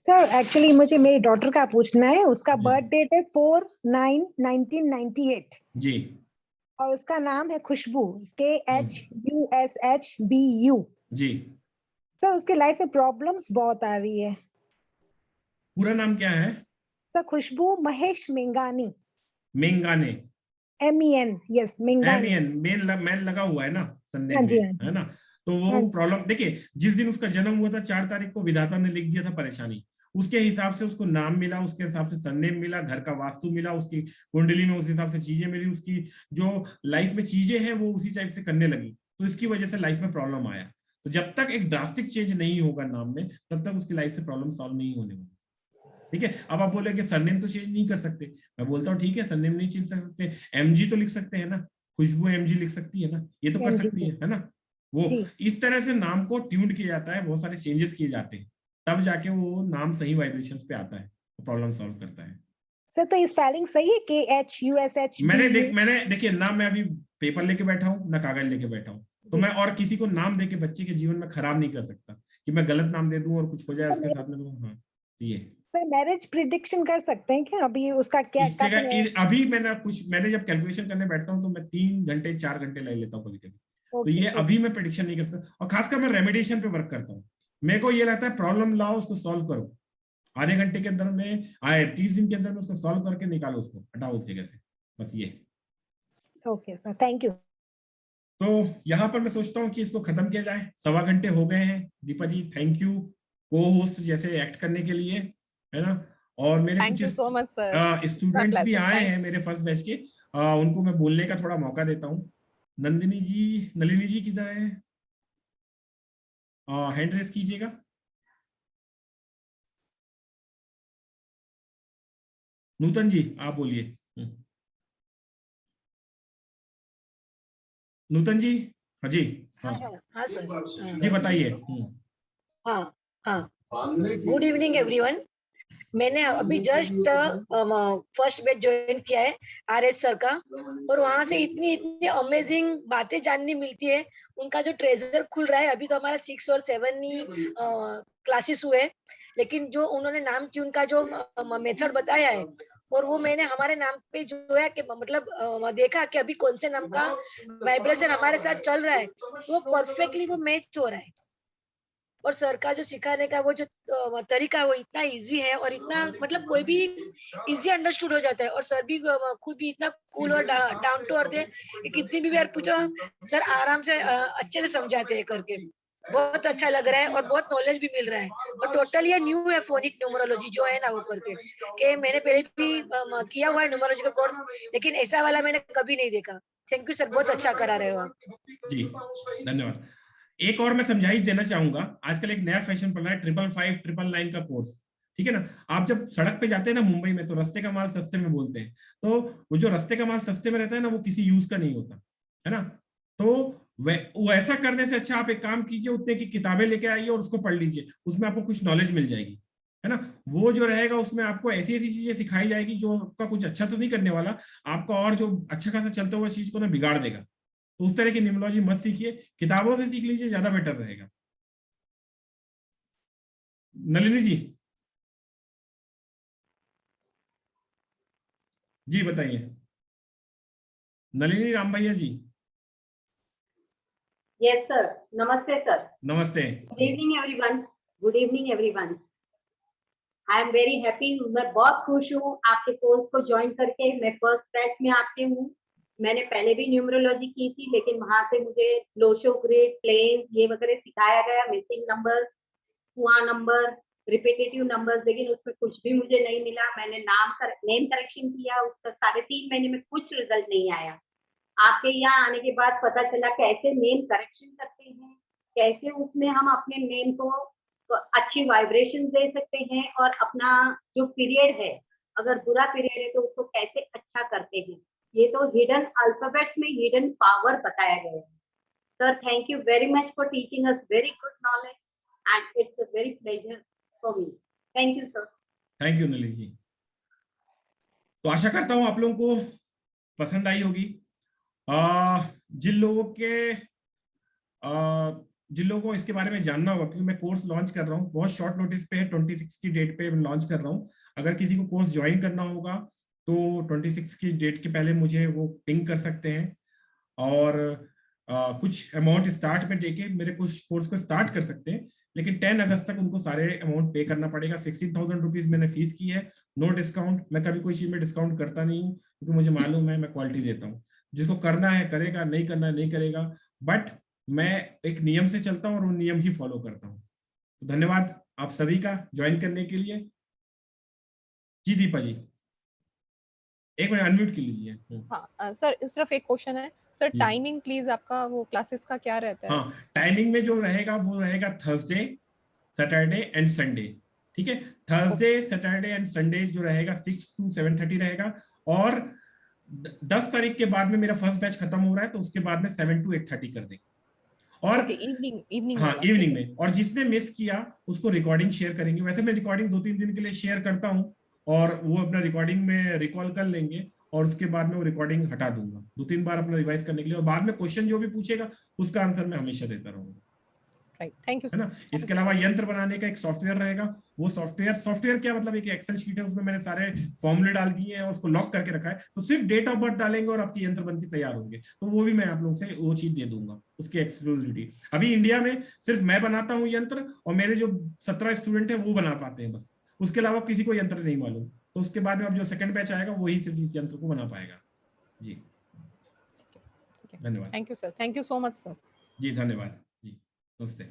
सर एक्चुअली मुझे मेरी डॉटर का पूछना है, उसका बर्थ डेट है 4/9/1998 जी, और उसका नाम है खुशबू, KHUSHBU जी। सर उसके लाइफ में प्रॉब्लम्स बहुत आ रही है। पूरा नाम क्या है? Sir Khushboo Mahesh Mengani. Mengane, MEN, yes Mengani. Men लगा हुआ है ना संदेह हाँ जी, में, है ना। तो वो प्रॉब्लम देखिए, जिस दिन उसका जन्म हुआ था 4 तारीख को, विधाता ने लिख दिया था परेशानी, उसके हिसाब से उसको नाम मिला, उसके हिसाब से सरनेम मिला, घर का वास्तु मिला, उसकी कुंडली में उस हिसाब से चीजें मिली, उसकी जो लाइफ में चीजें हैं वो उसी टाइप से करने लगी, तो इसकी वजह से लाइफ में प्रॉब्लम आया। तो जब तक एक ड्रास्टिक चेंज नहीं होगा नाम में, तब तक उसकी लाइफ से प्रॉब्लम सॉल्व नहीं होने वाली, ठीक है। अब आप बोले कि सरनेम तो चेंज नहीं कर सकते, मैं बोलता हूँ ठीक है, सरनेम नहीं चेंज कर सकते, MG तो लिख सकते हैं ना, खुशबू MG लिख सकती है ना, ये तो कर सकती है ना। वो इस तरह से नाम को ट्यून किया जाता है, बहुत सारे चेंजेस किए जाते हैं, तब जाके वो नाम सही वाइब्रेशंस पे आता है, प्रॉब्लम सॉल्व करता है। सर तो ये स्पेलिंग सही है KHUSHBU? मैंने देखिए ना, मैं अभी पेपर लेके बैठा हूँ ना कागज लेके बैठा हूँ, तो मैं और किसी को नाम देके बच्चे के जीवन में खराब नहीं कर सकता कि मैं गलत नाम दे दूं और कुछ हो जाए उसके साथ में। हाँ ये सर मैरिज प्रिडिक्शन कर सकते हैं क्या अभी उसका क्या? इस जगह अभी मैंने जब कैलकुलेशन करने बैठता हूँ तो मैं 3 घंटे 4 घंटे ले लेता हूँ कभी कभी, तो ये अभी मैं प्रेडिक्शन नहीं कर सकता। और खासकर मैं रेमेडिएशन पे वर्क करता हूँ, मेरे को ये लगता है प्रॉब्लम लाओ, उसको सॉल्व करो, आधे घंटे के अंदर में आए 30 दिन के अंदर में उसको सॉल्व करके निकालो, उसको हटाओ उस जगह से, बस ये। Okay sir, thank you. तो यहाँ पर मैं सोचता हूँ कि इसको खत्म किया जाए, 1.25 घंटे हो गए हैं। दीपा जी थैंक यू को होस्ट जैसे एक्ट करने के लिए, है ना। और मेरे कुछ स्टूडेंट्स भी आए हैं मेरे फर्स्ट बैच के, उनको मैं बोलने का थोड़ा मौका देता हूँ। नलिनी जी किधर है? हैंड रेस कीजिएगा। नूतन जी आप बोलिए। नूतन जी। हाँ जी। हाँ सर जी बताइए। हाँ गुड इवनिंग एवरीवन। मैंने अभी जस्ट फर्स्ट बैच ज्वाइन किया है RS सर का, और वहां से इतनी अमेजिंग बातें जानने मिलती है। उनका जो ट्रेजर खुल रहा है, अभी तो हमारा 6 और 7 ही क्लासेस हुए, लेकिन जो उन्होंने नाम ट्यून का जो मेथड बताया है, और वो मैंने हमारे नाम पे जो है कि मतलब देखा कि अभी कौन से नाम का वाइब्रेशन हमारे साथ चल रहा है, वो परफेक्टली वो मैच हो रहा है। और सर का जो सिखाने का वो जो तरीका है वो इतना इजी है और इतना मतलब कोई भी इजी अंडरस्टूड हो जाता है। और सर भी खुद भी इतना कूल और डाउन टू अर्थ है कि कितनी भी बार पूछो सर आराम से अच्छे से समझाते हैं करके। बहुत अच्छा लग रहा है और बहुत नॉलेज भी मिल रहा है। और टोटल ये न्यू है फोनिक न्यूमरोलॉजी जो है ना वो करके, कि मैंने पहले भी किया हुआ है न्यूमरोलॉजी का कोर्स, लेकिन ऐसा वाला मैंने कभी नहीं देखा। थैंक यू सर, बहुत अच्छा करा रहे हो आप। जी धन्यवाद। एक और मैं समझाइश देना चाहूंगा, आजकल एक नया फैशन पड़ रहा है 555 999 का कोर्स, ठीक है ना। आप जब सड़क पे जाते हैं ना मुंबई में, तो रास्ते का माल सस्ते में बोलते हैं, तो वो जो रास्ते का माल सस्ते में रहता है ना, वो किसी यूज का नहीं होता है ना। तो वो ऐसा करने से अच्छा आप एक काम कीजिए, उतने की किताबें लेके आइए और उसको पढ़ लीजिए, उसमें आपको कुछ नॉलेज मिल जाएगी, है ना। वो जो रहेगा उसमें आपको ऐसी ऐसी चीजें सिखाई जाएगी जो आपका कुछ अच्छा तो नहीं करने वाला, आपका और जो अच्छा खासा चलता हुआ चीज को ना बिगाड़ देगा। तो उस तरह की न्यूमरोलॉजी मत सीखिए, किताबों से सीख लीजिए, ज्यादा बेटर रहेगा। नलिनी जी बताइए। नलिनी राम भैया जी। यस सर, नमस्ते सर। नमस्ते। Good evening everyone. Good evening everyone. I am very happy. मैं बहुत खुश हूँ आपके कोर्स को ज्वाइन करके। मैं फर्स्ट बैच में आती हूँ। मैंने पहले भी न्यूमरोलॉजी की थी, लेकिन वहां से मुझे लोशो ग्रिड, प्लेन्स ये वगैरह सिखाया गया, मिसिंग नंबर, कुआं नंबर, रिपीटेटिव नंबर्स, लेकिन उसमें कुछ भी मुझे नहीं मिला। मैंने नेम करेक्शन किया, उसका 3.5 महीने में कुछ रिजल्ट नहीं आया। आपके यहाँ आने के बाद पता चला कैसे नेम करेक्शन करते हैं, कैसे उसमें हम अपने नेम को अच्छी वाइब्रेशन दे सकते हैं, और अपना जो पीरियड है, अगर बुरा पीरियड है तो उसको कैसे अच्छा करते हैं। ये तो हिडन अल्फाबेट में हिडन पावर बताया गया है। Sir, thank you very much for teaching us very good knowledge and it's a very pleasure for me. Thank you sir. Thank you Nalini ji. तो आशा करता हूँ आप लोगों को पसंद आई होगी। जिन लोगों को इसके बारे में जानना होगा, क्योंकि मैं कोर्स लॉन्च कर रहा हूँ, बहुत शॉर्ट नोटिस पे है, 26 की डेट पे लॉन्च कर रहा हूँ। अगर किसी को कोर्स ज्वाइन करना होगा तो 26 की डेट के पहले मुझे वो पिंग कर सकते हैं, और कुछ अमाउंट स्टार्ट में देके मेरे कुछ कोर्स को स्टार्ट कर सकते हैं। लेकिन 10 अगस्त तक उनको सारे अमाउंट पे करना पड़ेगा। 16,000 रुपीज मैंने फीस की है, नो डिस्काउंट। मैं कभी कोई चीज में डिस्काउंट करता नहीं हूँ, क्योंकि मुझे मालूम है मैं क्वालिटी देता हूँ। जिसको करना है करेगा, नहीं करना है नहीं करेगा, बट मैं एक नियम से चलता हूँ और वो नियम ही फॉलो करता हूँ। तो धन्यवाद आप सभी का ज्वाइन करने के लिए। जी दीपा जी, एक मिनट अनम्यूट कर लीजिए। हाँ सर, सिर्फ एक क्वेश्चन है सर, टाइमिंग प्लीज आपका वो क्लासेस का क्या रहता है? हाँ, टाइमिंग में जो रहेगा वो रहेगा थर्सडे, सैटरडे एंड संडे, ठीक है। थर्सडे, सैटरडे एंड संडे जो रहेगा 6 to 7:30 रहेगा, और 10 तारीख के बाद में मेरा फर्स्ट बैच खत्म हो रहा है, तो उसके बाद में 7 to 8:30 कर देंगे। और इवनिंग हाँ, इवनिंग में। और जिसने मिस किया उसको रिकॉर्डिंग शेयर करेंगे। वैसे मैं रिकॉर्डिंग 2-3 दिन के लिए शेयर करता हूँ, और वो अपना रिकॉर्डिंग में रिकॉल कर लेंगे, और उसके बाद में वो रिकॉर्डिंग हटा दूंगा 2-3 बार अपना रिवाइज करने के लिए, और बाद में क्वेश्चन जो भी पूछेगा उसका आंसर मैं हमेशा देता रहूंगा। राइट, थैंक यू है ना। इसके अलावा यंत्र बनाने का एक सॉफ्टवेयर रहेगा। वो सॉफ्टवेयर क्या मतलब, एक एक्सेल शीट है, उसमें मैंने सारे फॉर्मूले डाल दिए हैं और उसको लॉक करके रखा है। तो सिर्फ डेट ऑफ बर्थ डालेंगे और आपकी यंत्र बन के तैयार होंगे। तो वो भी मैं आप लोगों से वो चीज दे दूंगा, उसकी एक्सक्लूसिविटी। अभी इंडिया में सिर्फ मैं बनाता हूँ यंत्र, और मेरे जो 17 स्टूडेंट है वो बना पाते हैं बस। उसके अलावा किसी को यंत्र नहीं मालूम। तो उसके बाद में अब जो सेकंड बैच आएगा वही सिर्फ इस यंत्र को बना पाएगा। जी धन्यवाद। Thank you sir, thank you so much sir. जी धन्यवाद जी, नमस्ते।